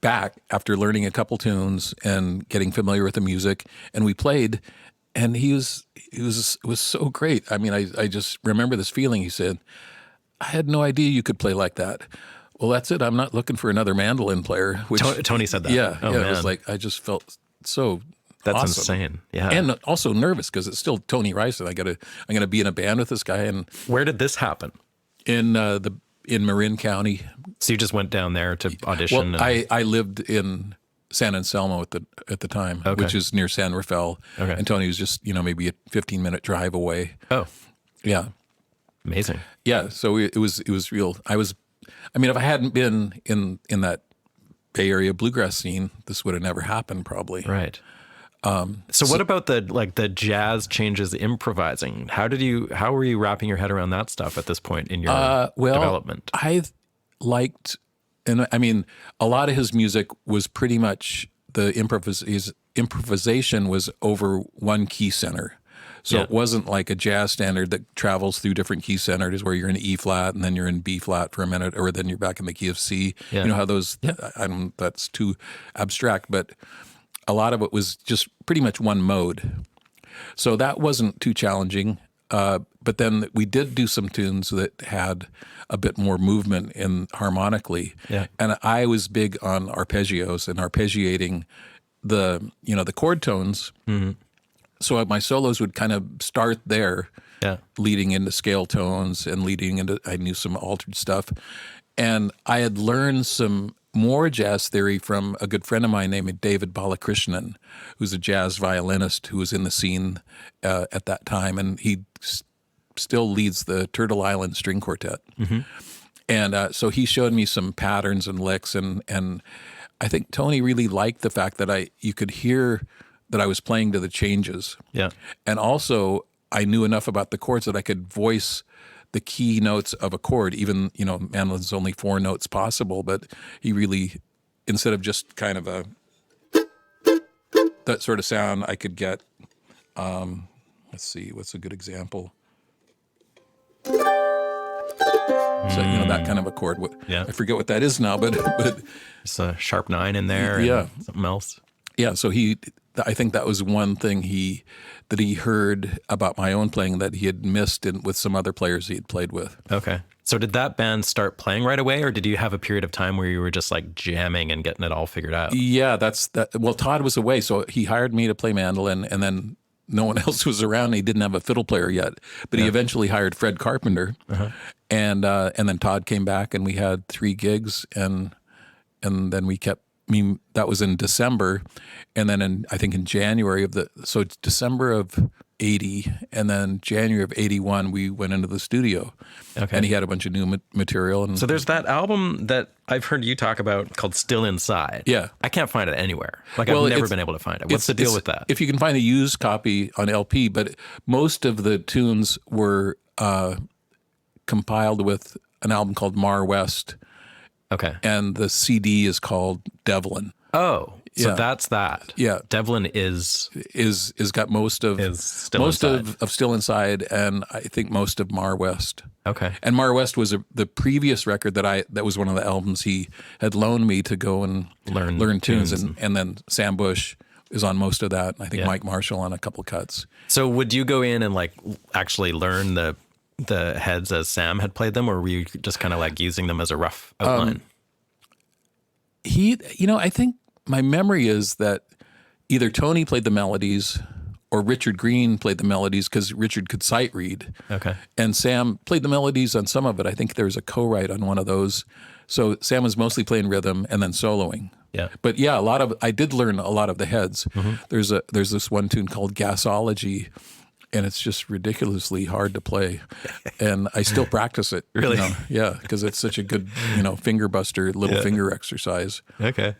back after learning a couple tunes and getting familiar with the music, and we played, and it was so great. I mean, I just remember this feeling. He said, I had no idea you could play like that. Well, that's it. I'm not looking for another mandolin player. Which, Tony said that. Yeah. Oh, yeah. Man. It was like, I just felt so That's awesome. Insane. Yeah. And also nervous because it's still Tony Rice, and I'm going to be in a band with this guy. And where did this happen? In Marin County. So you just went down there to audition? Well, I lived in San Anselmo at the time, which is near San Rafael. Okay. And Tony was just, maybe a 15-minute drive away. Oh. Yeah. Amazing. Yeah. So it was real. If I hadn't been in that Bay Area bluegrass scene, this would have never happened probably. Right. So what about the jazz changes improvising? How were you wrapping your head around that stuff at this point in your development? I liked, and I mean, a lot of his music was pretty much the improvisation was over one key center. So it wasn't like a jazz standard that travels through different key centers where you're in E flat and then you're in B flat for a minute, or then you're back in the key of C. Yeah. You know how those, that's too abstract, but a lot of it was just pretty much one mode. So that wasn't too challenging. But then we did do some tunes that had a bit more movement in harmonically. Yeah. And I was big on arpeggios and arpeggiating the chord tones. Mm-hmm. So my solos would kind of start there, leading into scale tones and I knew some altered stuff. And I had learned some more jazz theory from a good friend of mine named David Balakrishnan, who's a jazz violinist who was in the scene at that time, and he still leads the Turtle Island String Quartet. Mm-hmm. And so he showed me some patterns and licks, and I think Tony really liked the fact that you could hear that I was playing to the changes. Yeah. And also I knew enough about the chords that I could voice the key notes of a chord. Even, mandolin's only 4 notes possible, but he really, instead of just kind of that sort of sound, I could get, let's see, what's a good example? So, that kind of a chord. Yeah. I forget what that is now, but There's a sharp 9 in there. Yeah. And something else. Yeah, so I think that was one thing that he heard about my own playing that he had missed with some other players he had played with. Okay. So did that band start playing right away, or did you have a period of time where you were just like jamming and getting it all figured out? Yeah, that's that. Well, Todd was away, so he hired me to play mandolin, and then no one else was around. And he didn't have a fiddle player yet, but he eventually hired Fred Carpenter, and then Todd came back, and we had 3 gigs, and then we kept. That was in December, and then I think in January so it's December of 80, and then January of 81, we went into the studio, and he had a bunch of new material. And so there's that album that I've heard you talk about called Still Inside. Yeah. I can't find it anywhere. I've never been able to find it. What's the deal with that? If you can find a used copy on LP, but most of the tunes were compiled with an album called Mar West. Okay. And the CD is called Devlin. Oh, so Yeah. that's that. Yeah. Devlin is got most of Still most Inside. of Still Inside, and I think most of Mar West. Okay. And Mar West was the previous record that was one of the albums he had loaned me to go and learn tunes, and then Sam Bush is on most of that. And I think Mike Marshall on a couple cuts. So would you go in and like actually learn the heads as Sam had played them, or were you just kind of like using them as a rough outline? I think my memory is that either Tony played the melodies or Richard Green played the melodies because Richard could sight read. Okay. And Sam played the melodies on some of it. I think there was a co-write on one of those. So Sam was mostly playing rhythm and then soloing. Yeah. But yeah, I did learn a lot of the heads. There's this one tune called Gasology, and it's just ridiculously hard to play. And I still practice it. Really? Yeah, because it's such a good, finger buster, little finger exercise. Okay.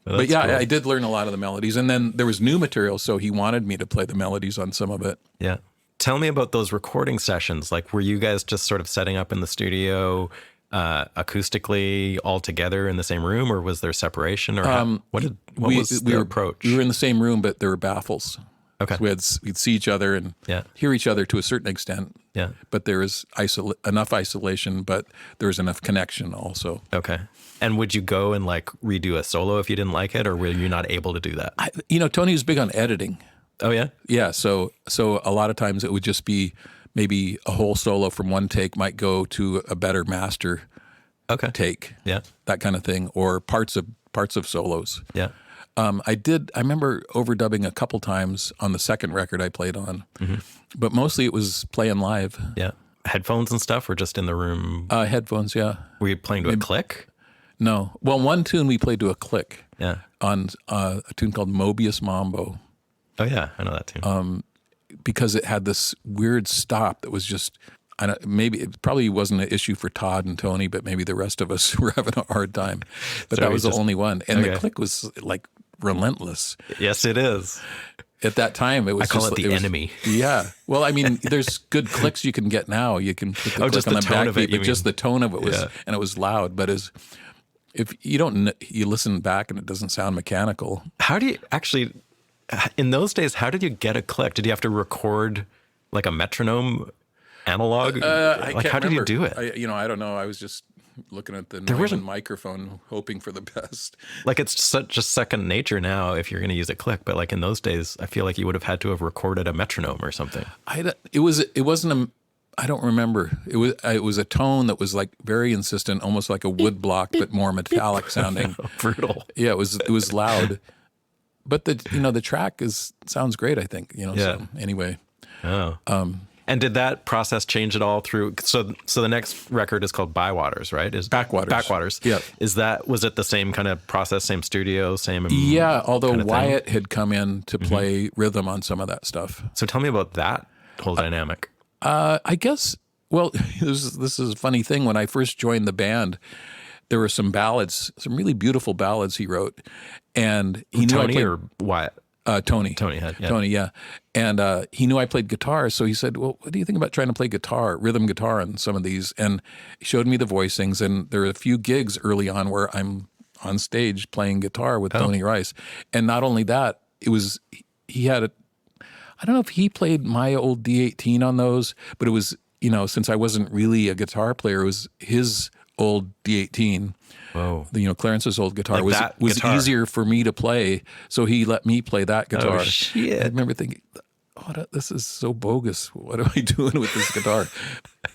Well, But yeah, cool. I did learn a lot of the melodies. And then there was new material, so he wanted me to play the melodies on some of it. Yeah. Tell me about those recording sessions. Like, were you guys just sort of setting up in the studio acoustically all together in the same room, or was there separation? Or what was their approach? We were in the same room, but there were baffles. Okay. So we'd see each other and hear each other to a certain extent. Yeah. But there was enough isolation, but there was enough connection also. Okay. And would you go and like redo a solo if you didn't like it, or were you not able to do that? Tony was big on editing. Oh yeah? Yeah. So a lot of times it would just be maybe a whole solo from one take might go to a better master take. Yeah. That kind of thing, or parts of solos. Yeah. I remember overdubbing a couple times on the second record I played on, but mostly it was playing live. Yeah. Headphones and stuff, or just in the room? Headphones, yeah. Were you playing to a click? No. Well, one tune we played to a click. Yeah. On a tune called Mobius Mambo. Oh yeah, I know that tune. Because it had this weird stop that was just, maybe it probably wasn't an issue for Todd and Tony, but maybe the rest of us were having a hard time. But So that was the only one. And the click was like relentless. Yes, it is. At that time, it was. I call it the enemy. Yeah. Well, I mean, there's good clicks you can get now. You can put the click just on the the tone of it, backbeat, you but just the tone of it was, Yeah. and it was loud. But if you you listen back and it doesn't sound mechanical. How do you actually, in those days, how did you get a click? Did you have to record like a metronome analog? I can't how did you remember. do it? I don't know. I was just looking at the Neumann microphone, hoping for the best. Like, it's such a second nature now if you're going to use a click, but like in those days, I feel like you would have had to have recorded a metronome or something. It wasn't I don't remember. It was a tone that was like very insistent, almost like a wood block, but more metallic sounding. Brutal. Yeah, it was loud. But the track sounds great, I think. Yeah. So anyway. Oh. And did that process change at all through? So the next record is called Backwaters, right? Backwaters. Yeah. Was it the same kind of process, same studio, same? Yeah. Although kind of Wyatt had come in to play rhythm on some of that stuff. So tell me about that whole dynamic. I guess. Well, this is a funny thing. When I first joined the band, there were some ballads, some really beautiful ballads he wrote, and he knew Tony or Wyatt? Tony. Tony had, yeah. Tony, yeah. And he knew I played guitar, so he said, well, what do you think about trying to play guitar, rhythm guitar on some of these? And he showed me the voicings, and there are a few gigs early on where I'm on stage playing guitar with Tony Rice. And not only that, he had I don't know if he played my old D18 on those, but it was, since I wasn't really a guitar player, it was his old D18. Whoa. Clarence's old guitar Like was guitar. easier for me to play, so he let me play that guitar. Oh, shit. I remember thinking, this is so bogus. What am I doing with this guitar?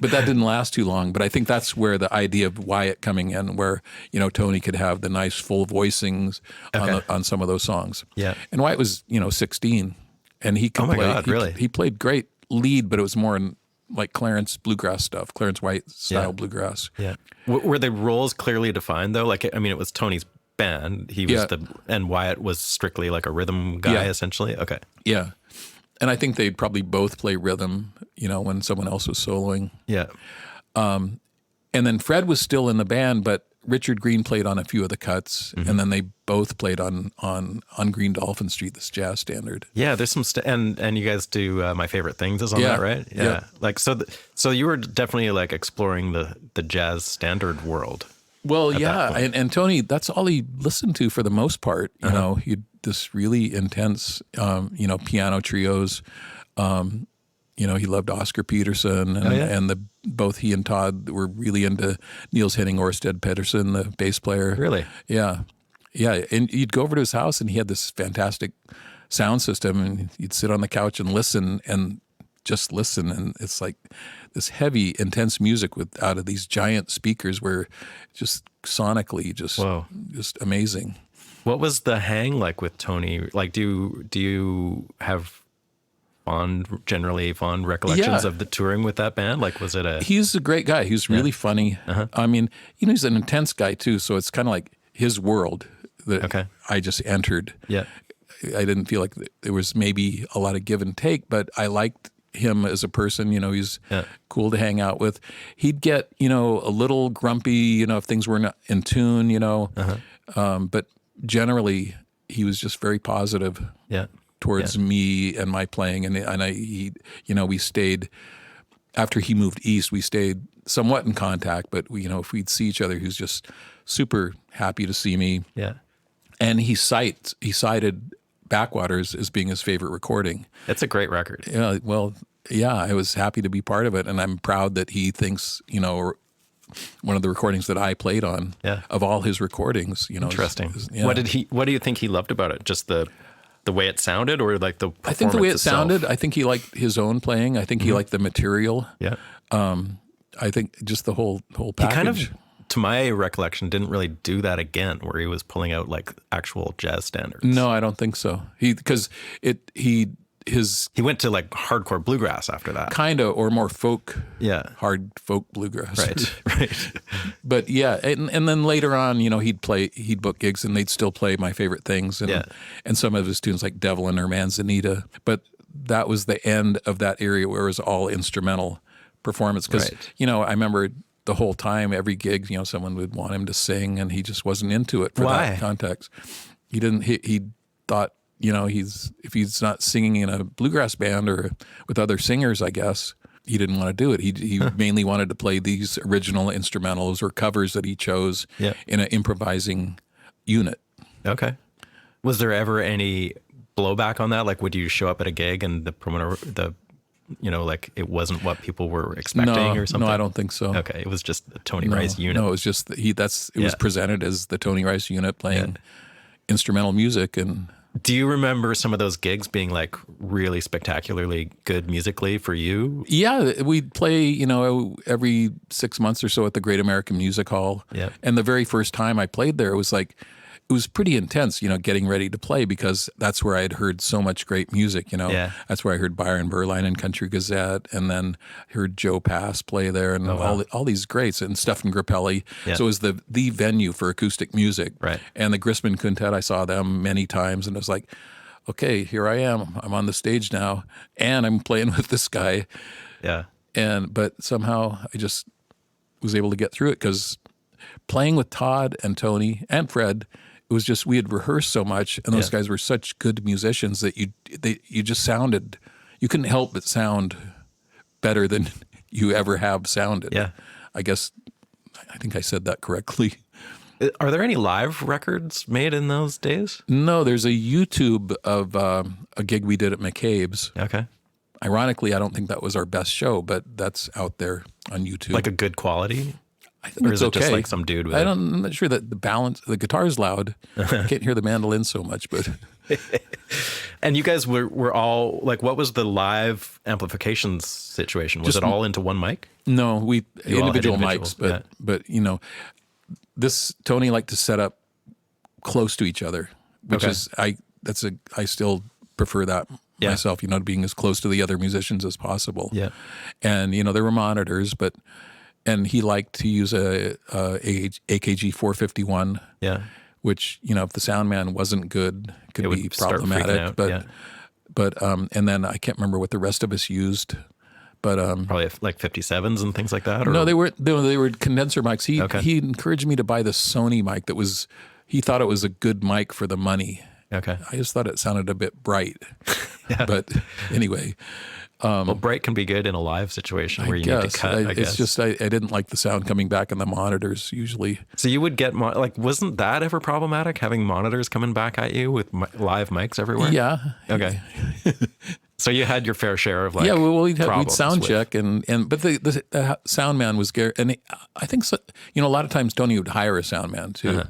But that didn't last too long. But I think that's where the idea of Wyatt coming in, where, Tony could have the nice full voicings on some of those songs. Yeah. And Wyatt was, 16, and he could Oh my play. God, really? He played great lead, but it was more in like Clarence bluegrass stuff, Clarence White style bluegrass. Yeah. Were the roles clearly defined though? Like, I mean, it was Tony's band. He was and Wyatt was strictly like a rhythm guy, essentially. Okay. Yeah. And I think they'd probably both play rhythm, when someone else was soloing. Yeah. And then Fred was still in the band, but Richard Green played on a few of the cuts, and then they both played on Green Dolphin Street, this jazz standard. Yeah, there's some and you guys do My Favorite Things is on that, right? Yeah. Like so you were definitely like exploring the jazz standard world. Well, yeah, and Tony, that's all he listened to for the most part. You know, he this really intense, piano trios. He loved Oscar Peterson, and both he and Todd were really into Niels Henning Orsted Pedersen, the bass player. Really? Yeah. And you'd go over to his house, and he had this fantastic sound system, and you'd sit on the couch and listen, and just listen, and it's like this heavy, intense music out of these giant speakers, where just sonically, just amazing. What was the hang like with Tony? Like, do you have generally fond recollections of the touring with that band? Like, was it He's a great guy. He's really funny. I mean, he's an intense guy too. So it's kind of like his world that I just entered. Yeah. I didn't feel like there was maybe a lot of give and take, but I liked him as a person. He's cool to hang out with. He'd get, a little grumpy, if things weren't in tune, but generally he was just very positive. Yeah. Towards me and my playing, we stayed after he moved east. We stayed somewhat in contact, but if we'd see each other, he was just super happy to see me. Yeah, and he cited Backwaters as being his favorite recording. That's a great record. Yeah, well, yeah, I was happy to be part of it, and I'm proud that he thinks one of the recordings that I played on of all his recordings. Interesting. What do you think he loved about it? Just the way it sounded, or like the performance I think the way it itself? sounded. I think he liked his own playing. I think he liked the material. Yeah. I think just the whole package. He kind of, to my recollection, didn't really do that again, where he was pulling out like actual jazz standards. No, I don't think so. He went to like hardcore bluegrass after that. Kind of, or more folk. Yeah. Hard folk bluegrass. Right. But yeah, and then later on, he'd book gigs, and they'd still play My Favorite Things, and some of his tunes like Devlin or Manzanita. But that was the end of that area where it was all instrumental performance. Because, I remember the whole time, every gig, someone would want him to sing, and he just wasn't into it for that context. He didn't, he thought, if he's not singing in a bluegrass band or with other singers, I guess, he didn't want to do it. He mainly wanted to play these original instrumentals or covers that he chose in an improvising unit. Okay. Was there ever any blowback on that? Like, would you show up at a gig and the promoter, like it wasn't what people were expecting or something? No, I don't think so. Okay. It was just the Tony Rice unit. No, it was just, was presented as the Tony Rice unit playing instrumental music. And do you remember some of those gigs being like really spectacularly good musically for you? Yeah, we'd play, every 6 months or so at the Great American Music Hall. Yeah. And the very first time I played there, it was pretty intense, getting ready to play, because that's where I had heard so much great music, That's where I heard Byron Berline and Country Gazette, and then heard Joe Pass play there, and all these greats, and Stefan Grappelli. Yeah. So it was the venue for acoustic music. Right. And the Grisman Quintet, I saw them many times, and it was like, okay, here I am. I'm on the stage now, and I'm playing with this guy. Yeah. But somehow I just was able to get through it, because playing with Todd and Tony and Fred it was just we had rehearsed so much, and those guys were such good musicians that you just sounded, you couldn't help but sound better than you ever have sounded. Yeah. I guess I think I said that correctly. Are there any live records made in those days? No, there's a YouTube of a gig we did at McCabe's. Okay. Ironically, I don't think that was our best show, but that's out there on YouTube. Like a good quality? I think Or it's is it okay. just like some dude with I'm not sure that the guitar's loud. I can't hear the mandolin so much, but... And you guys were all, like, what was the live amplification situation? Was it all into one mic? No, we You all had individual individuals, mics, but Tony liked to set up close to each other, which is I still prefer that myself, being as close to the other musicians as possible. Yeah. And there were monitors, and he liked to use a AKG 451. Yeah. Which, if the sound man wasn't good, could be problematic. But and then I can't remember what the rest of us used. But probably like 57s and things like that? Or? No, they were condenser mics. He encouraged me to buy the Sony mic he thought it was a good mic for the money. Okay. I just thought it sounded a bit bright. But anyway. Well, bright can be good in a live situation where you need to cut, I guess. It's just I didn't like the sound coming back in the monitors usually. So you would get, wasn't that ever problematic, having monitors coming back at you with live mics everywhere? Yeah. Okay. So you had your fair share of we'd sound check but the sound man was Gary, and I think so, a lot of times Tony would hire a sound man too. Uh-huh.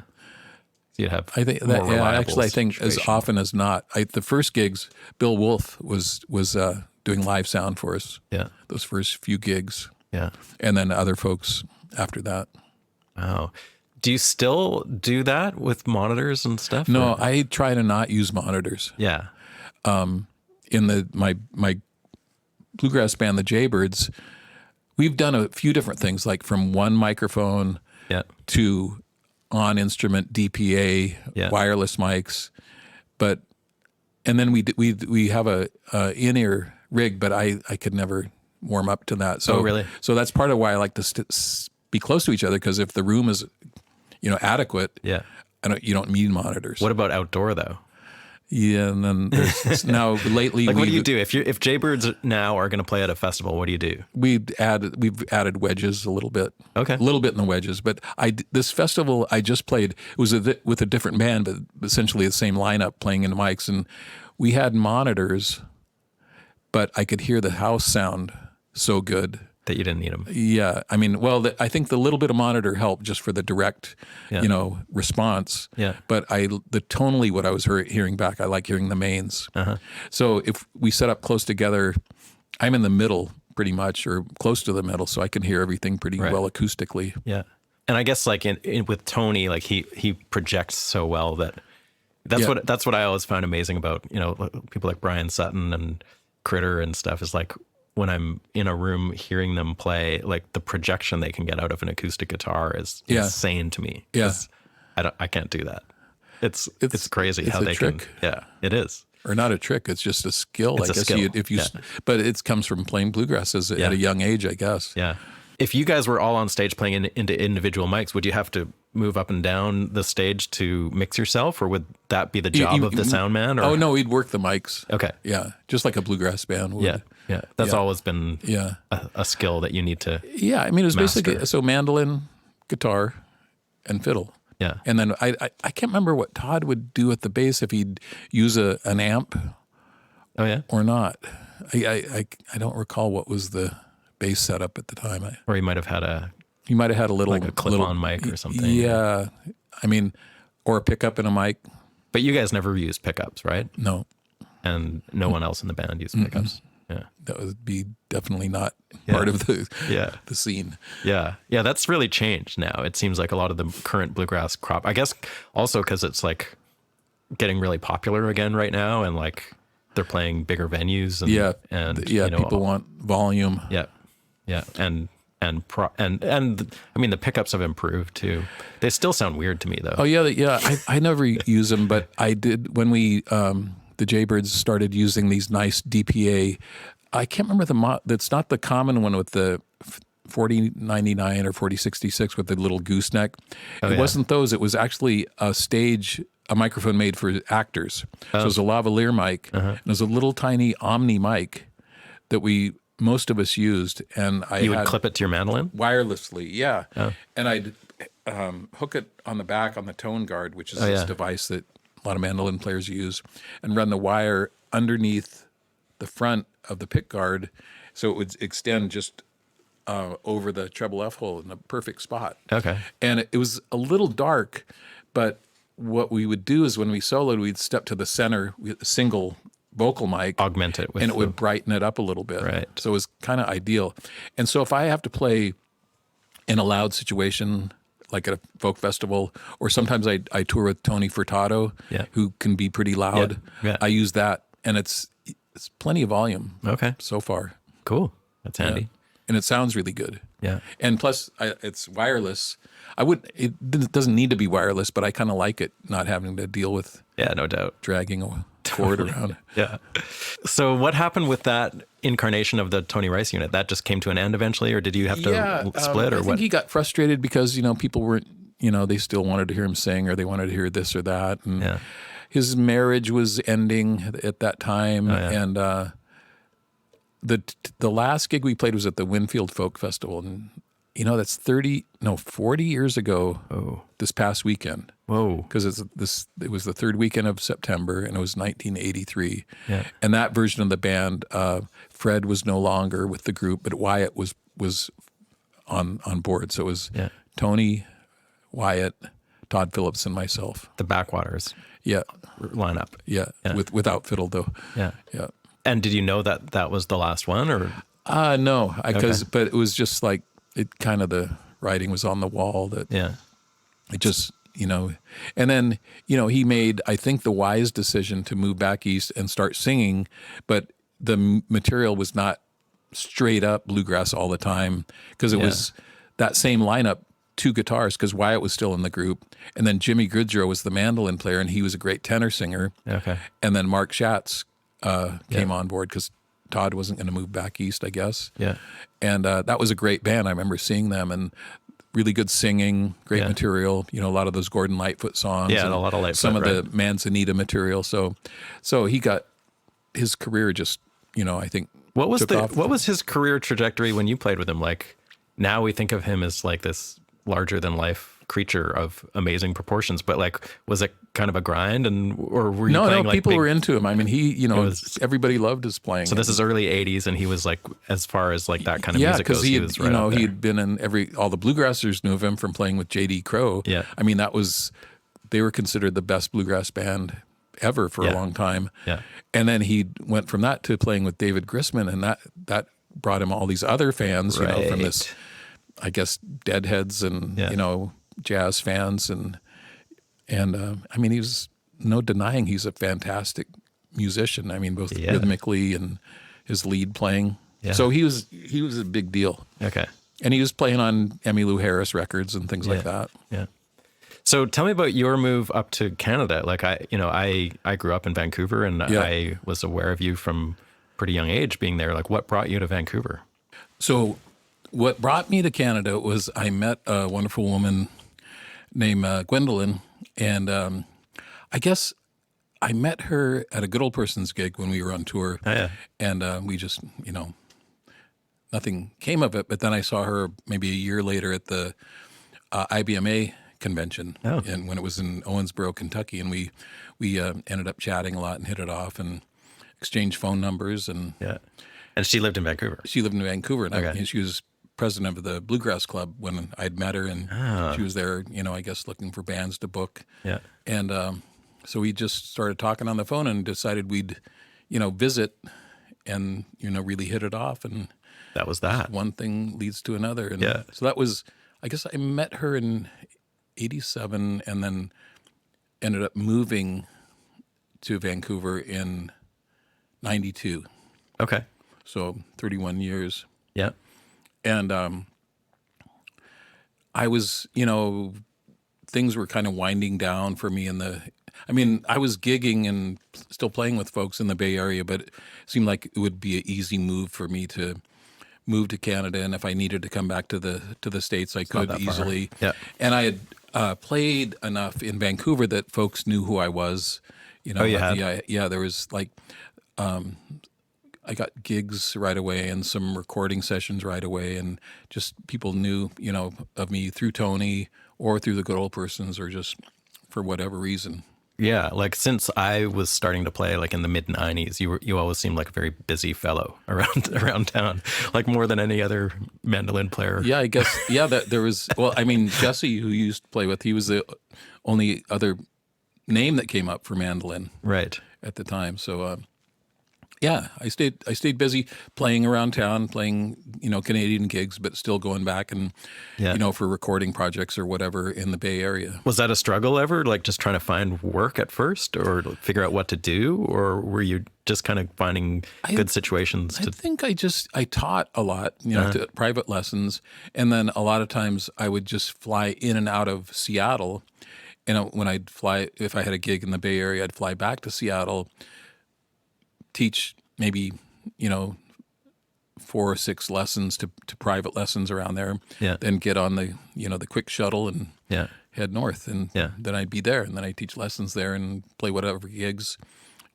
So you'd have I think as often as not. The first gigs, Bill Wolf was doing live sound for us. Yeah, those first few gigs. Yeah, and then other folks after that. Wow. Do you still do that with monitors and stuff? No, I try to not use monitors. Yeah. In my bluegrass band, the Jaybirds, we've done a few different things, like from one microphone to on-instrument DPA, wireless mics, and then we have a in-ear rig, but I could never warm up to that. So, really? So that's part of why I like to be close to each other, because if the room is, adequate, you don't need monitors. What about outdoor though? Yeah, and then now lately, what do you do if Jaybirds now are going to play at a festival? What do you do? We've added wedges a little bit, a little bit in the wedges. But this festival I just played, it was with a different band, but essentially the same lineup playing in the mics, and we had monitors, but I could hear the house sound so good that you didn't need them. Yeah, I mean, I think the little bit of monitor helped just for the direct, response. Yeah. But tonally, what I was hearing back, I like hearing the mains. Uh-huh. So if we set up close together, I'm in the middle pretty much, or close to the middle, so I can hear everything pretty well acoustically. Yeah. And I guess with Tony, he projects so well that's what I always found amazing about people like Brian Sutton and Critter and stuff is when I'm in a room hearing them play, the projection they can get out of an acoustic guitar is insane to me. Yeah. I can't do that. It's crazy how they trick. Can. Yeah, it is. Or not a trick. It's just a skill. It's a skill. But it comes from playing bluegrass at a young age, I guess. Yeah. If you guys were all on stage playing into individual mics, would you have to move up and down the stage to mix yourself, or would that be the job of the sound man? Or? Oh no, we'd work the mics. Okay. Yeah, just like a bluegrass band would. Yeah. Yeah, that's always been a skill that you need to I mean, it was basically, so mandolin, guitar, and fiddle. Yeah. And then I can't remember what Todd would do at the bass, if he'd use an amp or not. I don't recall what was the bass setup at the time. Or he might have had a little... Like a clip-on mic or something. Yeah. I mean, or a pickup in a mic. But you guys never used pickups, right? No. And no one else in the band used pickups. Yeah, that would be definitely not part of the scene. Yeah, that's really changed now. It seems like a lot of the current bluegrass crop, I guess, also because it's getting really popular again right now, and they're playing bigger venues. And people want volume. Yeah, and I mean the pickups have improved too. They still sound weird to me though. Oh yeah. I never use them, but I did when we. The Jaybirds started using these nice DPA. I can't remember that's not the common one with the 4099 or 4066 with the little gooseneck. It wasn't those. It was actually a microphone made for actors. So it was a lavalier mic. And it was a little tiny Omni mic that most of us used. And you would clip it to your mandolin? Wirelessly, yeah. And I'd hook it on the back on the tone guard, which is this device that a lot of mandolin players use, and run the wire underneath the front of the pick guard so it would extend just over the treble F hole in a perfect spot. Okay. And it was a little dark, but what we would do is when we soloed, we'd step to the center with a single vocal mic. Augment it. And it would brighten it up a little bit. Right. So it was kind of ideal. And so if I have to play in a loud situation, like at a folk festival, or sometimes I tour with Tony Furtado, who can be pretty loud. Yeah. I use that, and it's plenty of volume. Okay. So far. Cool. That's handy. Yeah. And it sounds really good. Yeah. And plus, it's wireless. It doesn't need to be wireless, but I kind of like it not having to deal with. Yeah, no doubt. Dragging a cord around. Yeah. So what happened with that incarnation of the Tony Rice unit? That just came to an end eventually, or did you have to split, or what? I think he got frustrated because, people weren't, they still wanted to hear him sing, or they wanted to hear this or that. And his marriage was ending at that time. And the last gig we played was at the Winfield Folk Festival. And, that's 40 years ago this past weekend. Whoa. Because it was the third weekend of September, and it was 1983. Yeah. And that version of the band, Fred was no longer with the group, but Wyatt was on board. So it was Tony, Wyatt, Todd Phillips, and myself. The Backwaters lineup. Yeah. Without fiddle, though. Yeah. Yeah. And did you know that was the last one, or? No, but it was just like, the writing was on the wall that it just, and then, he made, I think, the wise decision to move back east and start singing, but the material was not straight up bluegrass all the time, because it was that same lineup, two guitars, because Wyatt was still in the group, and then Jimmy Gridsrow was the mandolin player, and he was a great tenor singer. Okay. And then Mark Schatz came on board because Todd wasn't going to move back east, I guess. Yeah. And that was a great band. I remember seeing them, and really good singing, great material. A lot of those Gordon Lightfoot songs. Yeah, and a lot of Lightfoot. Some of the Manzanita material. So he got his career just, I think. What was his career trajectory when you played with him? Like, now we think of him as like this larger than life creature of amazing proportions, but like, was it kind of a grind, or were you playing? No, people were into him. I mean, he, everybody loved his playing. So this is early '80s, and he was like, as far as like that kind of music goes, he was right up there. He'd been in all the bluegrassers knew of him from playing with J.D. Crowe. Yeah. I mean, they were considered the best bluegrass band ever for a long time. Yeah. And then he went from that to playing with David Grisman, and that brought him all these other fans, from this, I guess, Deadheads and, jazz fans. And I mean, he's no denying he's a fantastic musician. I mean, both rhythmically and his lead playing. Yeah. So he was a big deal. Okay. And he was playing on Emmylou Harris records and things like that. Yeah. So tell me about your move up to Canada. Like I grew up in Vancouver, and I was aware of you from pretty young age being there. Like, what brought you to Vancouver? So what brought me to Canada was I met a wonderful woman named Gwendolyn, and I guess I met her at a Good Old Persons gig when we were on tour. Oh, yeah. And we just, nothing came of it. But then I saw her maybe a year later at the IBMA convention, and when it was in Owensboro, Kentucky, and we ended up chatting a lot and hit it off and exchanged phone numbers. And she lived in Vancouver. She lived in Vancouver, and she was president of the Bluegrass Club when I'd met her, and she was there, I guess looking for bands to book. Yeah. And so we just started talking on the phone and decided we'd, visit and, really hit it off. And that was that. One thing leads to another. And so that was, I guess I met her in 87 and then ended up moving to Vancouver in 92. Okay. So 31 years. Yeah. And I was, things were kind of winding down for me I was gigging and still playing with folks in the Bay Area, but it seemed like it would be an easy move for me to moved to Canada, and if I needed to come back to the States, I could not that far. easily. Yeah. And I had played enough in Vancouver that folks knew who I was. You know, Oh, you had? yeah, there was like I got gigs right away and some recording sessions right away, and just people knew, you know, of me through Tony or through the Good Old Persons or just for whatever reason. Yeah, like since I was starting to play, like in the mid '90s, you always seemed like a very busy fellow around town, like more than any other mandolin player. Yeah, I guess. Yeah, that there was. Well, I mean, Jesse, who you used to play with, he was the only other name that came up for mandolin Right. at the time. So, yeah, I stayed busy playing around town, playing, you know, Canadian gigs, but still going back and, Yeah. you know, for recording projects or whatever in the Bay Area. Was that a struggle ever, like just trying to find work at first, or figure out what to do, or were you just kind of finding good situations I to? think I taught a lot, you know, to private lessons, and then a lot of times I would just fly in and out of Seattle. And when I'd fly, if I had a gig in the Bay Area, I'd fly back to Seattle, teach maybe, you know, 4 or 6 lessons to private lessons around there. Yeah. Then get on the, you know, the quick shuttle and Yeah. head north, and Yeah. then I'd be there, and then I'd teach lessons there and play whatever gigs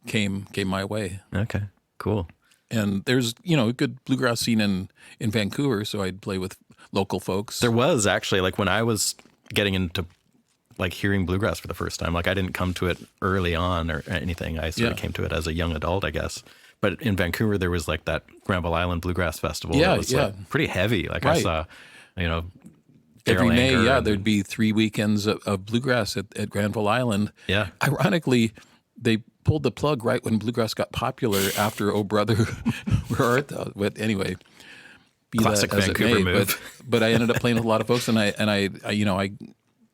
came my way. Okay. Cool. And there's, you know, a good bluegrass scene in Vancouver, so I'd play with local folks. There was actually, like when I was getting into like hearing bluegrass for the first time, like I didn't come to it early on or anything. I sort of came to it as a young adult, I guess. But in Vancouver, there was like that Granville Island Bluegrass Festival. Yeah, that was like pretty heavy. Like I Right. saw, you know, Every Daryl May, Anger and- there'd be 3 weekends of bluegrass at Granville Island. Yeah. Ironically, they pulled the plug right when bluegrass got popular after Oh Brother, Where Art Thou? But anyway, be Classic that as it Vancouver may. move. But I ended up playing with a lot of folks, and I you know, I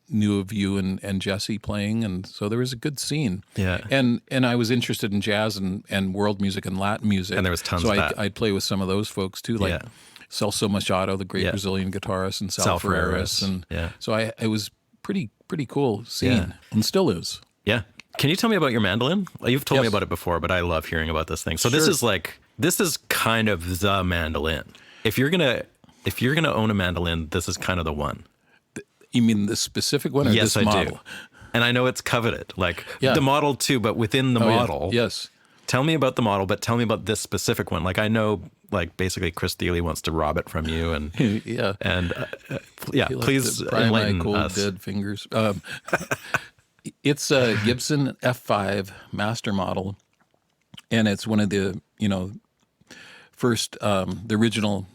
knew of you and Jesse playing, and so there was a good scene. Yeah. And I was interested in jazz and world music and Latin music. And there was tons so of that. I'd play with some of those folks too, like Yeah. Celso Machado, the great Yeah. Brazilian guitarist, and Sal Sal Ferreras. Ferreras. And Yeah. so it was pretty cool scene, Yeah. and still is. Yeah. Can you tell me about your mandolin? Well, you've told me Yes. about it before, but I love hearing about this thing. So Sure. this is kind of the mandolin. If you're gonna own a mandolin, this is kind of the one. You mean the specific one or Yes, this I model? do. And I know it's coveted, like Yeah. the model too, but within the Oh, yeah. model. Yes. Tell me about the model, but tell me about this specific one. Like I know, like basically Chris Thiele wants to rob it from you, and Yeah. and yeah, You like please to pry my enlighten cold us. dead fingers. It's a Gibson F5 master model, and it's one of the, you know, first the original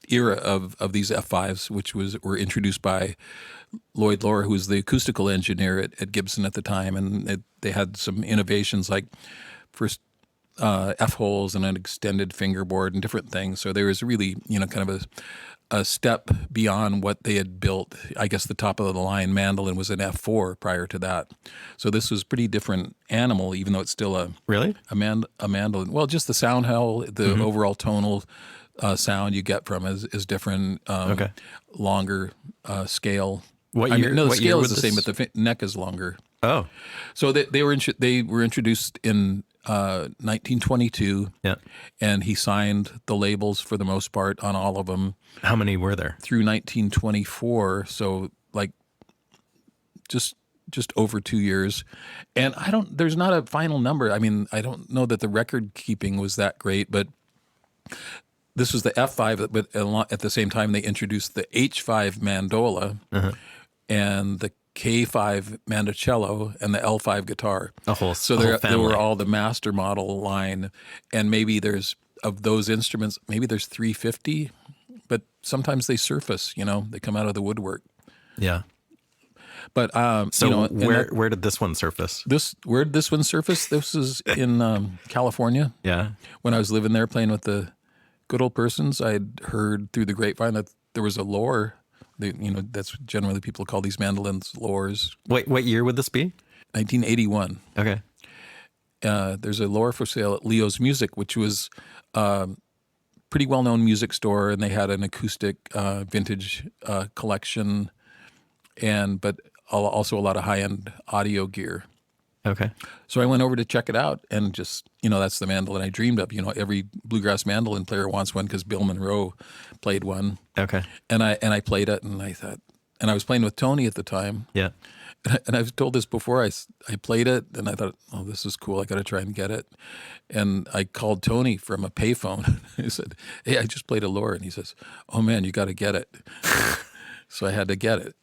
era of these F5s, which were introduced by Lloyd Lohr, who was the acoustical engineer at Gibson at the time, and they had some innovations like first F holes and an extended fingerboard and different things. So there was really, you know, kind of a step beyond what they had built. I guess the top of the line mandolin was an F4 prior to that. So this was pretty different animal, even though it's still a Really? mandolin. Well, just the sound hell, the overall tonal sound you get from is different. Okay. Longer scale. What I mean, year- no, the what year scale was is the same, this? but the neck is longer. Oh, So they were introduced in 1922. yeah. And he signed the labels for the most part on all of them How many were there? through 1924. So like just over 2 years. And there's not a final number. I mean, I don't know that the record keeping was that great, but this was the F5, but at the same time they introduced the H5 mandola and the K5 mandocello and the L5 guitar. So whole there family. were all the master model line, and maybe there's of those instruments, maybe there's 350, but sometimes they surface. You know, they come out of the woodwork. Yeah. But So you know, and where did this one surface? where did this one surface? This is in California. Yeah. When I was living there playing with the Good Old Persons, I'd heard through the grapevine that there was a lore. You know, that's generally people call these mandolins lores. What year would this be? 1981. Okay. There's a lore for sale at Leo's Music, which was pretty well-known music store, and they had an acoustic vintage collection, but also a lot of high-end audio gear. Okay. So I went over to check it out, and just, that's the mandolin I dreamed of. Every bluegrass mandolin player wants one because Bill Monroe played one. Okay. And I played it, and I thought, and I was playing with Tony at the time. Yeah. And I've told this before. I played it, and I thought, oh, this is cool. I got to try and get it. And I called Tony from a payphone. He said, hey, I just played a lure. And he says, oh, man, you got to get it. So I had to get it.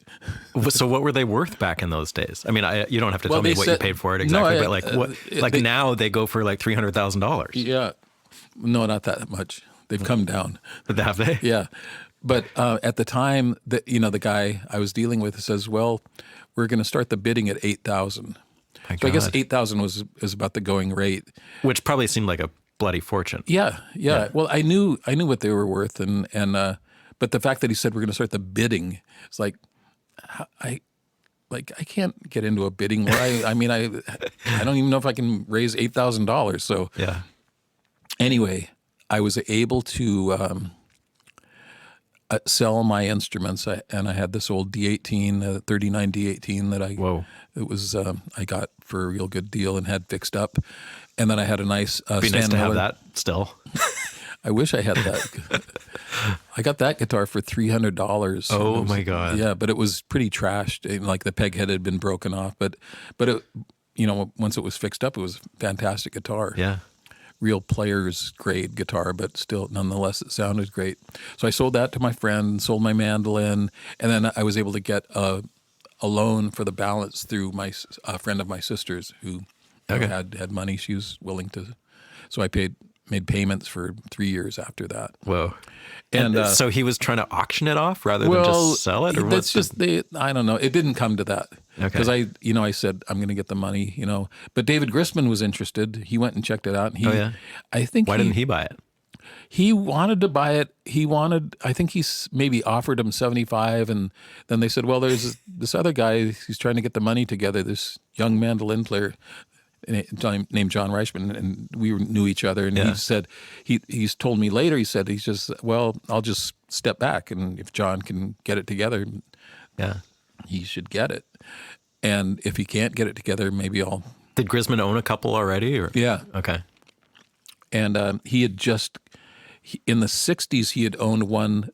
So what were they worth back in those days? I mean, you don't have to tell me what you paid for it exactly, but like what? Now they go for like $300,000. Yeah. No, not that much. They've come down. Have they? Yeah. But at the time, the guy I was dealing with says, well, we're going to start the bidding at $8,000. So I guess $8,000 is about the going rate, which probably seemed like a bloody fortune. Yeah. Well, I knew what they were worth, and but the fact that he said we're going to start the bidding, it's like I can't get into a bidding war. I mean I don't even know if I can raise $8,000. So yeah. Anyway, I was able to sell my instruments, and I had this old D18, 39 D18 that I got for a real good deal and had fixed up, and then I had a nice be nice to have that still. I wish I had that. I got that guitar for $300. Oh my God! Yeah, but it was pretty trashed. Like the peg head had been broken off, but it, once it was fixed up, it was a fantastic guitar. Yeah. Real player's grade guitar, but still, nonetheless, it sounded great. So I sold that to my friend, sold my mandolin, and then I was able to get a loan for the balance through a friend of my sister's who had money. She was willing to, so I made payments for 3 years after that. Whoa! And so he was trying to auction it off rather than just sell it, or that's just I don't know. It didn't come to that. Okay. Because I said I'm going to get the money, But David Grisman was interested. He went and checked it out. And I think. Why didn't he buy it? He wanted to buy it. I think he's maybe offered him 75, and then they said, well, there's this other guy. He's trying to get the money together. This young mandolin player named John Reischman, and we knew each other. And he said he's told me later. He said he's just I'll just step back, and if John can get it together, he should get it. And if he can't get it together, maybe I'll. Did Grisman own a couple already? Or? Yeah. Okay. And he had in the 60s, he had owned one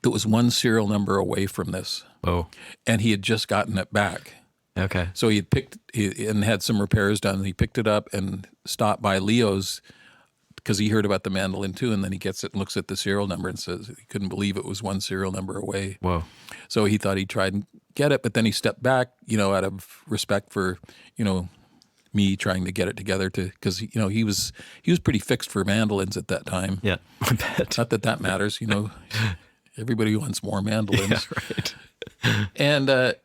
that was one serial number away from this. Oh. And he had just gotten it back. Okay. So he had had some repairs done. He picked it up and stopped by Leo's because he heard about the mandolin too. And then he gets it and looks at the serial number and says he couldn't believe it was one serial number away. Whoa. So he thought he'd try and get it, but then he stepped back, out of respect for, me trying to get it together because he was pretty fixed for mandolins at that time. Yeah, I bet. Not that matters, Everybody wants more mandolins. Yeah, right.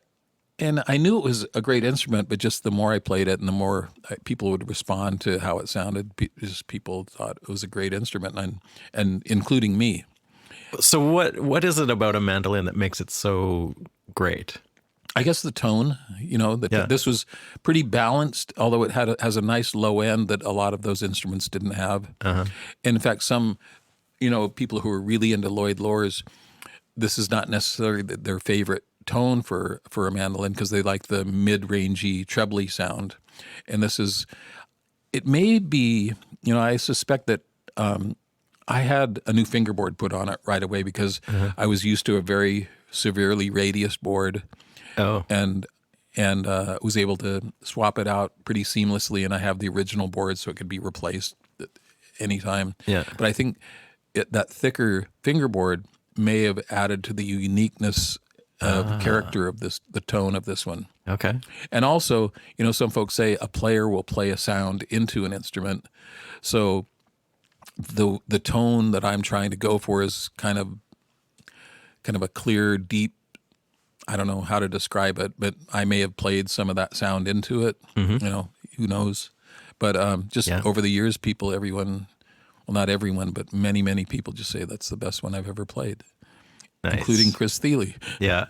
And I knew it was a great instrument, but just the more I played it and the more people would respond to how it sounded, just people thought it was a great instrument, and including me. So what is it about a mandolin that makes it so great? I guess the tone, this was pretty balanced, although it has a nice low end that a lot of those instruments didn't have. Uh-huh. And in fact, some, people who are really into Lloyd Loars, this is not necessarily their favorite tone for a mandolin because they like the mid-rangey, trebly sound. And it may be, I suspect that I had a new fingerboard put on it right away because I was used to a very severely radius board. Oh. And was able to swap it out pretty seamlessly, and I have the original board so it could be replaced at any time. Yeah. But I think that thicker fingerboard may have added to the uniqueness of character of the tone of this one. Okay. And also, some folks say a player will play a sound into an instrument. So the tone that I'm trying to go for is kind of a clear, deep, I don't know how to describe it, but I may have played some of that sound into it. Mm-hmm. Who knows? But over the years, not everyone, but many, many people just say that's the best one I've ever played, nice. Including Chris Thiele. Yeah.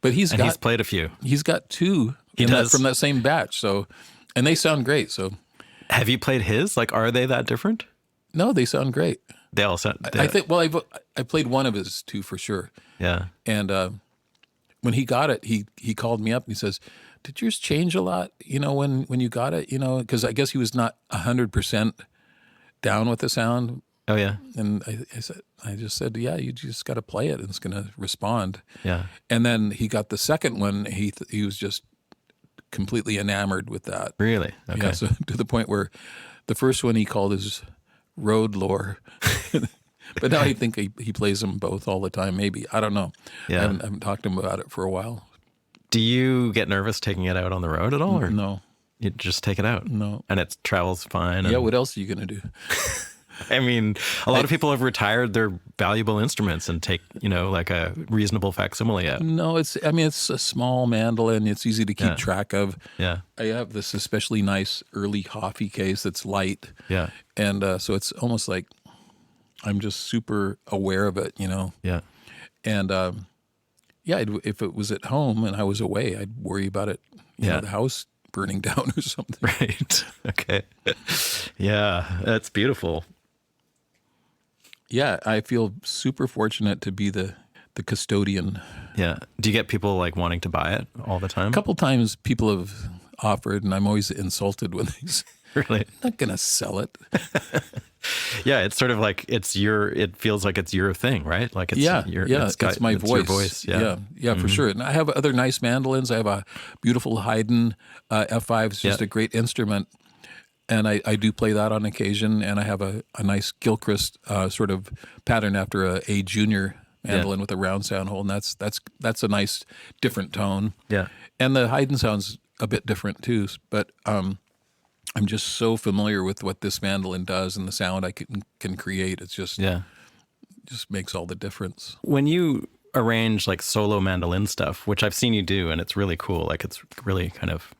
But he's played a few. He's got two from that same batch. So, and they sound great. So, have you played his? Like, are they that different? No, they sound great. They all sound. I think. Well, I played one of his two for sure. Yeah. And when he got it, he called me up and he says, did yours change a lot, when you got it, because I guess he was not 100% down with the sound. Oh, yeah. And I just said, yeah, you just got to play it and it's going to respond. Yeah. And then he got the second one. He was just completely enamored with that. Really? Okay. Yeah, so to the point where the first one he called his road lore. But now I think he plays them both all the time, maybe. I don't know. Yeah. I haven't talked to him about it for a while. Do you get nervous taking it out on the road at all? Or No. you just take it out? No. And it travels fine? Yeah, what else are you going to do? I mean, a lot of people have retired their valuable instruments and take, like a reasonable facsimile out. No, it's a small mandolin. It's easy to keep track of. Yeah. I have this especially nice early Hoffy case that's light. Yeah. And so it's almost like I'm just super aware of it, Yeah. And if it was at home and I was away, I'd worry about it, the house burning down or something. Right. Okay. Yeah, that's beautiful. Yeah, I feel super fortunate to be the custodian. Yeah. Do you get people like wanting to buy it all the time? A couple times people have offered, and I'm always insulted when they say, Really? I'm not going to sell it. Yeah, it's sort of like it feels like it's your thing, right? Like it's it's my voice. Your voice. Yeah. Yeah, for sure. And I have other nice mandolins. I have a beautiful Haydn F5. It's just a great instrument. And I do play that on occasion. And I have a nice Gilchrist sort of pattern after a junior mandolin with a round sound hole. And that's a nice different tone. Yeah. And the Haydn sound's a bit different too. But I'm just so familiar with what this mandolin does and the sound I can create. It's just just makes all the difference. When you arrange like solo mandolin stuff, which I've seen you do, and it's really cool. Like it's really kind of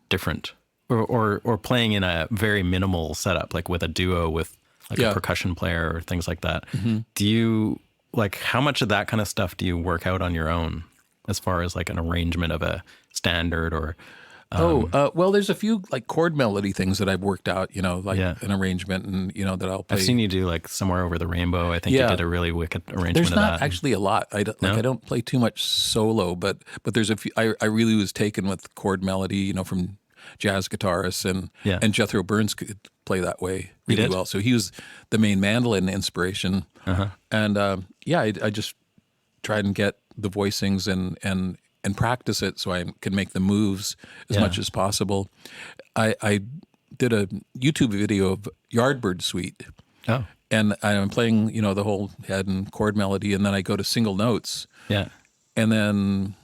different. Or playing in a very minimal setup, like with a duo with like a percussion player or things like that. Mm-hmm. Do you how much of that kind of stuff do you work out on your own as far as like an arrangement of a standard or? Well, there's a few like chord melody things that I've worked out, an arrangement and, that I'll play. I've seen you do like Somewhere Over the Rainbow. I think you did a really wicked arrangement there's of that. There's not actually a lot. I don't play too much solo, but there's a few. I really was taken with chord melody, from jazz guitarists and Jethro Burns could play that way really well. So he was the main mandolin inspiration. Uh-huh. And I just tried and get the voicings and practice it so I can make the moves as much as possible. I did a YouTube video of Yardbird Suite. Oh. And I'm playing, the whole head and chord melody, and then I go to single notes. Yeah. And then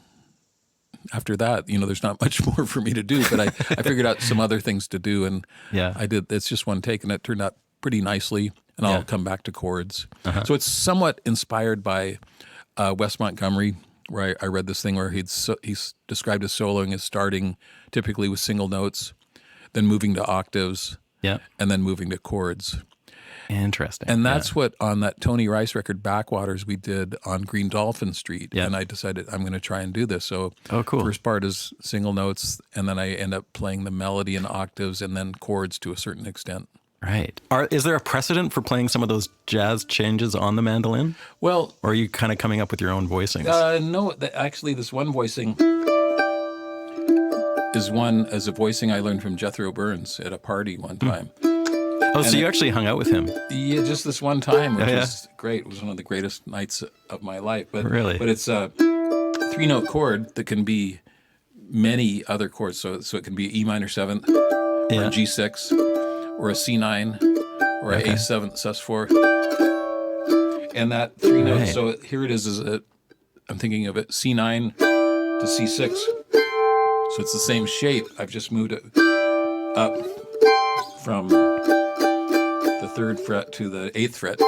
after that, there's not much more for me to do, but I figured out some other things to do, and I did. It's just one take, and it turned out pretty nicely, and I'll come back to chords. Uh-huh. So it's somewhat inspired by Wes Montgomery, where I read this thing where he's described his soloing as starting typically with single notes, then moving to octaves, and then moving to chords. Interesting. And that's what on that Tony Rice record, Backwaters, we did on Green Dolphin Street. Yeah. And I decided I'm going to try and do this. So cool. First part is single notes, and then I end up playing the melody in octaves and then chords to a certain extent. Right. Is there a precedent for playing some of those jazz changes on the mandolin? Well, or are you kind of coming up with your own voicings? No, actually, this one voicing is a voicing I learned from Jethro Burns at a party one time. Oh, so you actually hung out with him? Yeah, just this one time, which was great. It was one of the greatest nights of my life. But really? But it's a 3-note chord that can be many other chords. So it can be E minor 7th, or a G6, or a C9, or a A7 sus4. And that 3 notes, so here it is I'm thinking of it, C9 to C6. So it's the same shape. I've just moved it up from the 3rd fret to the 8th fret.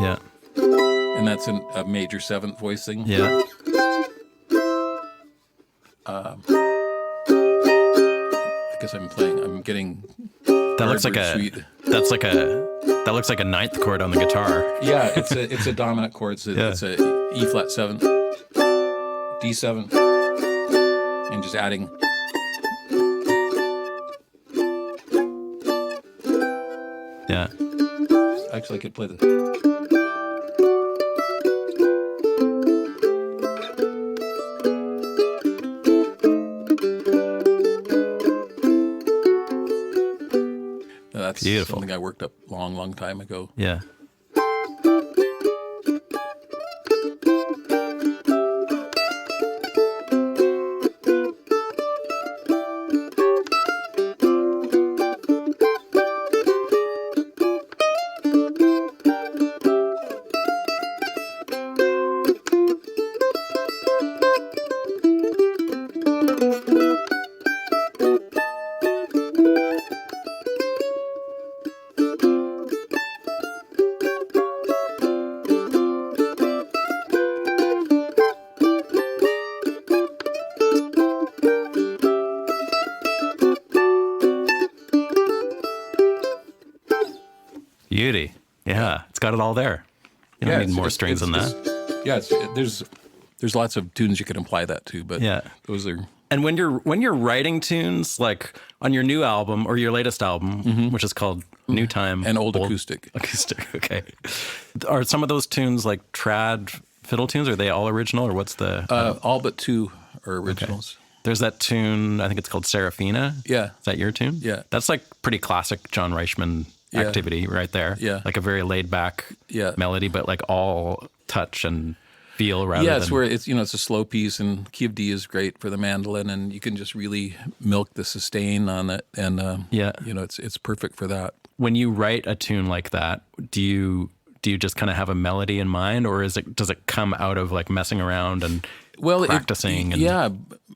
Yeah. And that's a major 7th voicing. Yeah. I guess I'm getting that looks like that looks like a 9th chord on the guitar. Yeah, it's a dominant chord. It's a E flat 7, D7, and just adding. Yeah. Actually, I could play the. That's Beautiful. something I worked up long time ago. Yeah. Beauty. Yeah, it's got it all there. You don't need more strings than that. Yeah, there's lots of tunes you can apply that to, but those are. And when you're writing tunes, like on your new album or your latest album, which is called New Time and Old Acoustic. Acoustic, okay. Are some of those tunes like trad fiddle tunes? Are they all original, or what's the? All but two are originals. Okay. There's that tune, I think it's called Serafina. Yeah. Is that your tune? Yeah. That's like pretty classic John Reischman activity right there. Yeah. Like a very laid back melody, but like all touch and feel rather than... Yeah, it's where it's, it's a slow piece, and key of D is great for the mandolin, and you can just really milk the sustain on it, and it's perfect for that. When you write a tune like that, do you just kind of have a melody in mind, or does it come out of like messing around and practicing?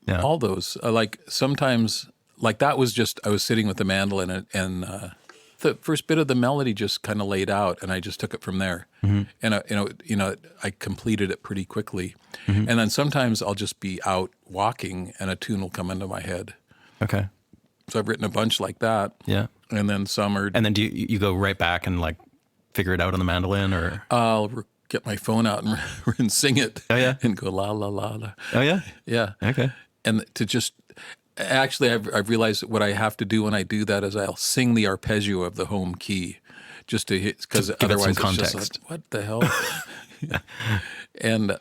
All those. Like sometimes, like that was just, I was sitting with the mandolin and the first bit of the melody just kind of laid out, and I just took it from there. Mm-hmm. And I completed it pretty quickly. Mm-hmm. And then sometimes I'll just be out walking, and a tune will come into my head. Okay. So I've written a bunch like that. Yeah. And then some are. And then do you go right back and like figure it out on the mandolin, or? I'll get my phone out and sing it. Oh yeah. And go la la la la. Oh yeah. Yeah. Okay. And to just. Actually, I've realized what I have to do when I do that is I'll sing the arpeggio of the home key, just to hit, because otherwise it's context. Just like, what the hell? And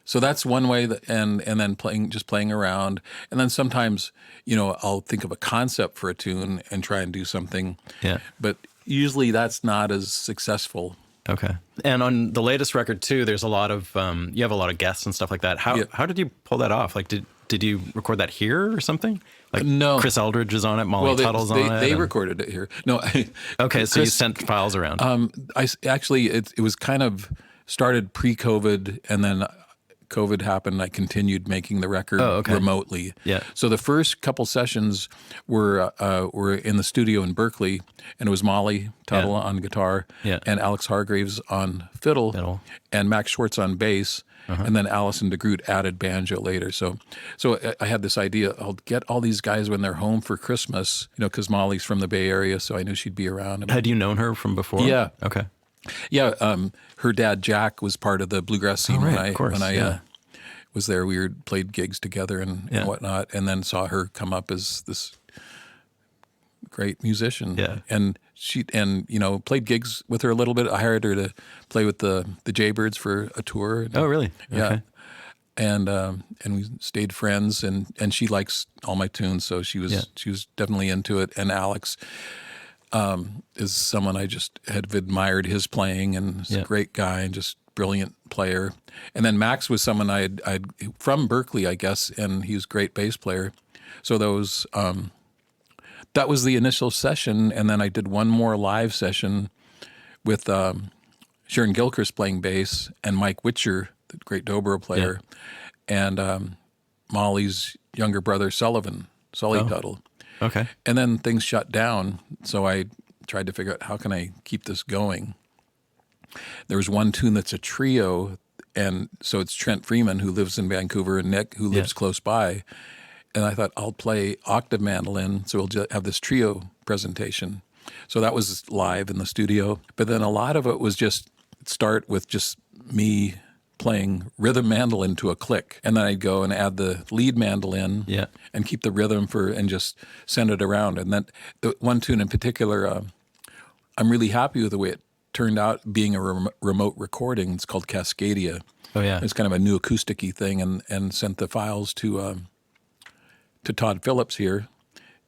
so that's one way and then playing around, and then sometimes I'll think of a concept for a tune and try and do something. Yeah. But usually that's not as successful. Okay. And on the latest record too, there's a lot of you have a lot of guests and stuff like that. How did you pull that off? Like did you record that here or something? Like no. Chris Eldridge is on it, Molly Tuttle's on it. They recorded it here. No. Okay, so you sent files around. It was kind of started pre-COVID, and then COVID happened. I continued making the record remotely. Yeah. So the first couple sessions were in the studio in Berkeley, and it was Molly Tuttle on guitar, and Alex Hargraves on fiddle, and Max Schwartz on bass. Uh-huh. And then Allison DeGroot added banjo later. So I had this idea, I'll get all these guys when they're home for Christmas, because Molly's from the Bay Area, so I knew she'd be around. Had you known her from before? Yeah. Okay. Yeah, her dad, Jack, was part of the bluegrass scene when I was there. We played gigs together and whatnot, and then saw her come up as this great musician. Yeah. And she played gigs with her a little bit. I hired her to play with the Jaybirds for a tour. Oh, really? Yeah. Okay. And we stayed friends, and she likes all my tunes, so she was definitely into it. And Alex is someone I just had admired his playing, and he's a great guy and just brilliant player. And then Max was someone I'd from Berkeley, I guess, and he was a great bass player. So those. That was the initial session, and then I did one more live session with Sharon Gilchrist playing bass, and Mike Witcher, the great dobro player, and Molly's younger brother, Sully Tuttle. Okay. And then things shut down, so I tried to figure out how can I keep this going. There was one tune that's a trio, and so it's Trent Freeman, who lives in Vancouver, and Nick, who lives close by. And I thought, I'll play octave mandolin, so we'll just have this trio presentation. So that was live in the studio. But then a lot of it was just start with just me playing rhythm mandolin to a click. And then I'd go and add the lead mandolin and keep the rhythm and just send it around. And then the one tune in particular, I'm really happy with the way it turned out being a remote recording. It's called Cascadia. Oh, yeah. It's kind of a new acoustic-y thing, and sent the files to Todd Phillips here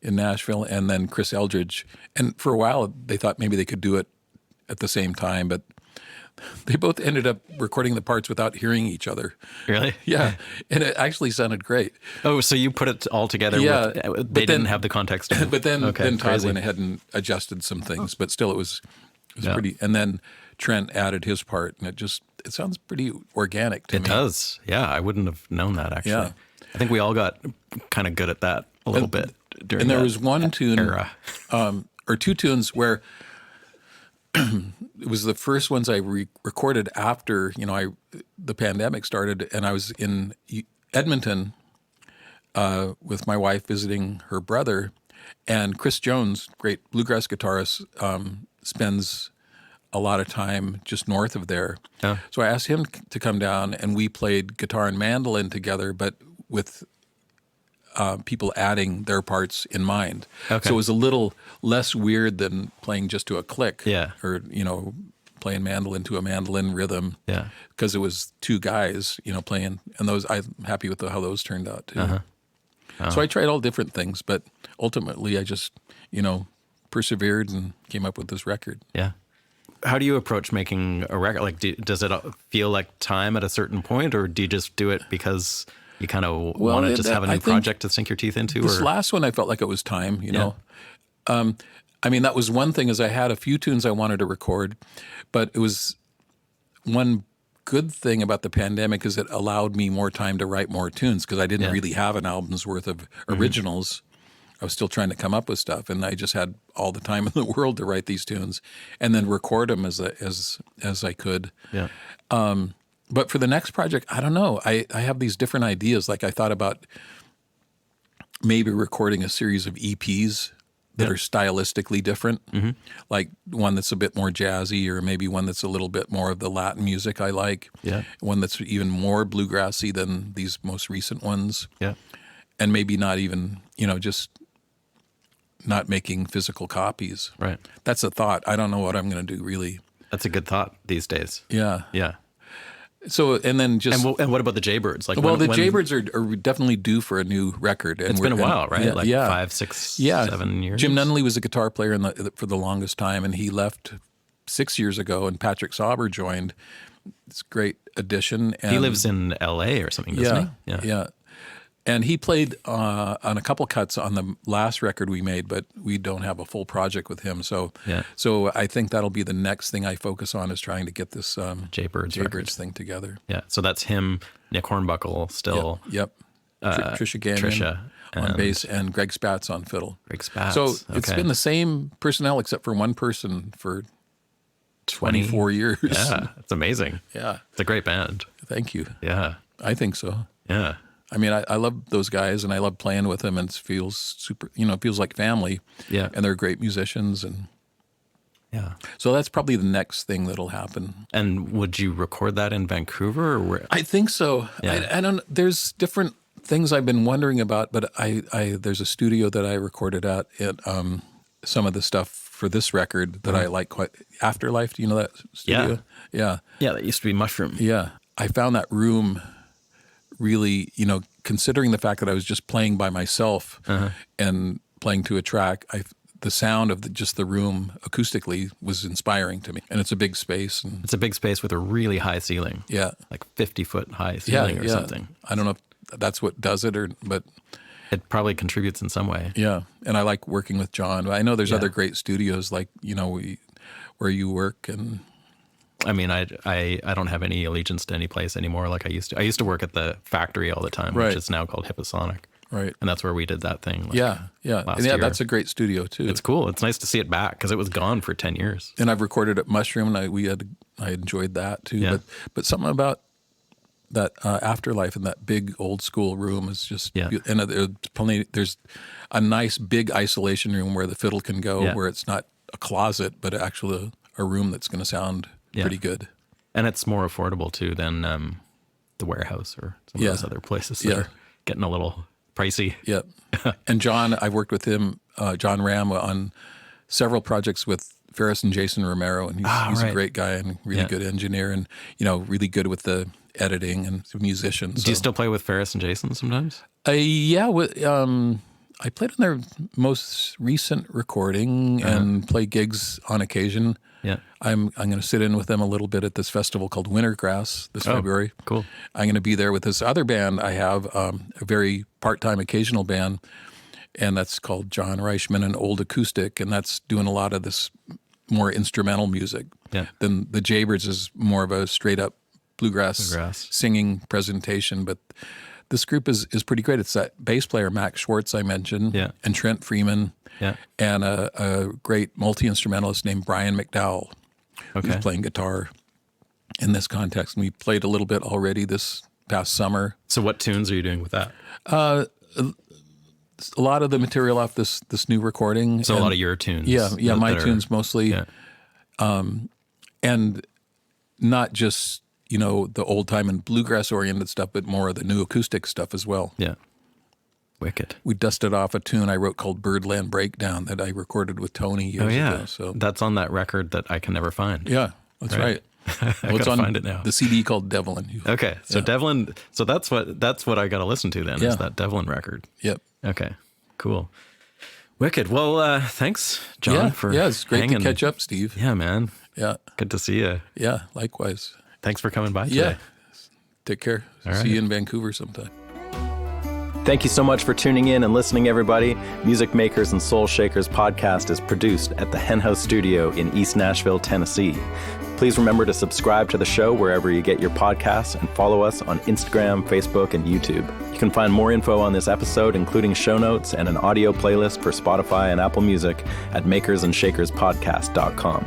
in Nashville, and then Chris Eldridge. And for a while, they thought maybe they could do it at the same time, but they both ended up recording the parts without hearing each other. Really? Yeah, and it actually sounded great. Oh, so you put it all together? Yeah, they didn't have the context. But then Todd crazy. went ahead and adjusted some things, but still it was pretty. And then Trent added his part, and it sounds pretty organic to me. It does. Yeah, I wouldn't have known that, actually. Yeah. I think we all got kind of good at that a little bit during And there that was one tune, era. or two tunes where it was the first ones I recorded after, the pandemic started, and I was in Edmonton with my wife visiting her brother, and Chris Jones, great bluegrass guitarist, spends a lot of time just north of there. Oh. So I asked him to come down, and we played guitar and mandolin together, but with people adding their parts in mind. Okay. So it was a little less weird than playing just to a click. Yeah. Or, playing mandolin to a mandolin rhythm. Yeah. Because it was two guys, playing. And those, I'm happy with how those turned out too. Uh-huh. So I tried all different things, but ultimately I just, persevered and came up with this record. Yeah. How do you approach making a record? Like, does it feel like time at a certain point, or do you just do it because you kind of want to just have a new project to sink your teeth into? This last one, I felt like it was time, know. That was one thing, is I had a few tunes I wanted to record, but it was one good thing about the pandemic is it allowed me more time to write more tunes, because I didn't really have an album's worth of originals. I was still trying to come up with stuff, and I just had all the time in the world to write these tunes and then record them as I could. Yeah. But for the next project, I don't know. I have these different ideas. Like, I thought about maybe recording a series of EPs that are stylistically different, like one that's a bit more jazzy, or maybe one that's a little bit more of the Latin music I like, one that's even more bluegrassy than these most recent ones, and maybe not even, just not making physical copies. Right. That's a thought. I don't know what I'm going to do, really. That's a good thought these days. Yeah. Yeah. So, and then just... And what about the Jaybirds? Like, the Jaybirds are definitely due for a new record. And it's been a while, right? 5, 6, 7 years? Jim Nunley was a guitar player for the longest time, and he left 6 years ago, and Patrick Sauber joined. It's a great addition. And he lives in L.A. or something, doesn't he? Yeah. And he played on a couple cuts on the last record we made, but we don't have a full project with him. So I think that'll be the next thing I focus on, is trying to get this Jaybirds thing together. Yeah. So that's him, Nick Hornbuckle still. Yep. Trisha Gagnon on bass, and Greg Spatz on fiddle. Greg Spatz. So it's been the same personnel except for one person for 24 years. Yeah. It's amazing. Yeah. It's a great band. Thank you. Yeah. I think so. Yeah. I love those guys, and I love playing with them, and it feels super, it feels like family. Yeah. And they're great musicians, and yeah. So that's probably the next thing that'll happen. And would you record that in Vancouver, or where? I think so. Yeah. I don't, there's different things I've been wondering about, but there's a studio that I recorded at some of the stuff for this record that I like quite. Afterlife, do you know that studio? Yeah. Yeah, that used to be Mushroom. Yeah. I found that room really, considering the fact that I was just playing by myself and playing to a track, the sound of just the room acoustically was inspiring to me. And it's a big space. And it's a big space with a really high ceiling. Yeah. Like 50-foot high ceiling or something. I don't know if that's what does it, but... It probably contributes in some way. Yeah. And I like working with John. I know there's other great studios like, where you work, and... I don't have any allegiance to any place anymore like I used to. I used to work at the factory all the time, which is now called Hipposonic. Right. And that's where we did that thing. Last year. That's a great studio too. It's cool. It's nice to see it back, because it was gone for 10 years. And I've recorded at Mushroom, and I enjoyed that too. Yeah. But something about that Afterlife in that big old school room is just, and there's a nice big isolation room where the fiddle can go, where it's not a closet, but actually a room that's going to sound pretty good. And it's more affordable too than the Warehouse or some of those other places that are getting a little pricey. Yeah. And John, I've worked with him, John Ram, on several projects with Ferris and Jason Romero, and he's a great guy and really good engineer, and really good with the editing and musician. Do you still play with Ferris and Jason sometimes? I played on their most recent recording and play gigs on occasion. Yeah. I'm going to sit in with them a little bit at this festival called Wintergrass this February. Cool. I'm going to be there with this other band I have, a very part-time occasional band, and that's called John Reischman and Old Acoustic, and that's doing a lot of this more instrumental music. Yeah. Then the Jaybirds is more of a straight-up bluegrass singing presentation, but this group is pretty great. It's that bass player, Max Schwartz, I mentioned, and Trent Freeman, and a great multi-instrumentalist named Brian McDowell, who's playing guitar in this context. And we played a little bit already this past summer. So what tunes are you doing with that? A lot of the material off this new recording. So a lot of your tunes. Yeah, my tunes mostly. Yeah. And not just, the old time and bluegrass oriented stuff, but more of the new acoustic stuff as well. Yeah. Wicked. We dusted off a tune I wrote called Birdland Breakdown that I recorded with Tony years ago. So that's on that record that I can never find. Yeah, that's right. I gotta find it now. The CD called Devlin. Okay, so Devlin. So that's what I got to listen to then. Is that Devlin record? Yep. Okay. Cool. Wicked. Well, thanks, John. For it's great to catch up, Steve. Yeah, man. Yeah. Good to see you. Yeah, likewise. Thanks for coming by today. Yeah. Take care. All See right. you in Vancouver sometime. Thank you so much for tuning in and listening, everybody. Music Makers and Soul Shakers podcast is produced at the Hen House Studio in East Nashville, Tennessee. Please remember to subscribe to the show wherever you get your podcasts and follow us on Instagram, Facebook, and YouTube. You can find more info on this episode, including show notes and an audio playlist for Spotify and Apple Music at makersandshakerspodcast.com.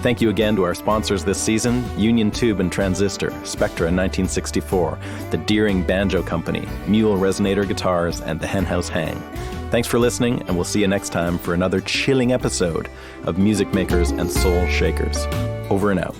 Thank you again to our sponsors this season, Union Tube and Transistor, Spectra 1964, the Deering Banjo Company, Mule Resonator Guitars, and the Hen House Hang. Thanks for listening, and we'll see you next time for another chilling episode of Music Makers and Soul Shakers. Over and out.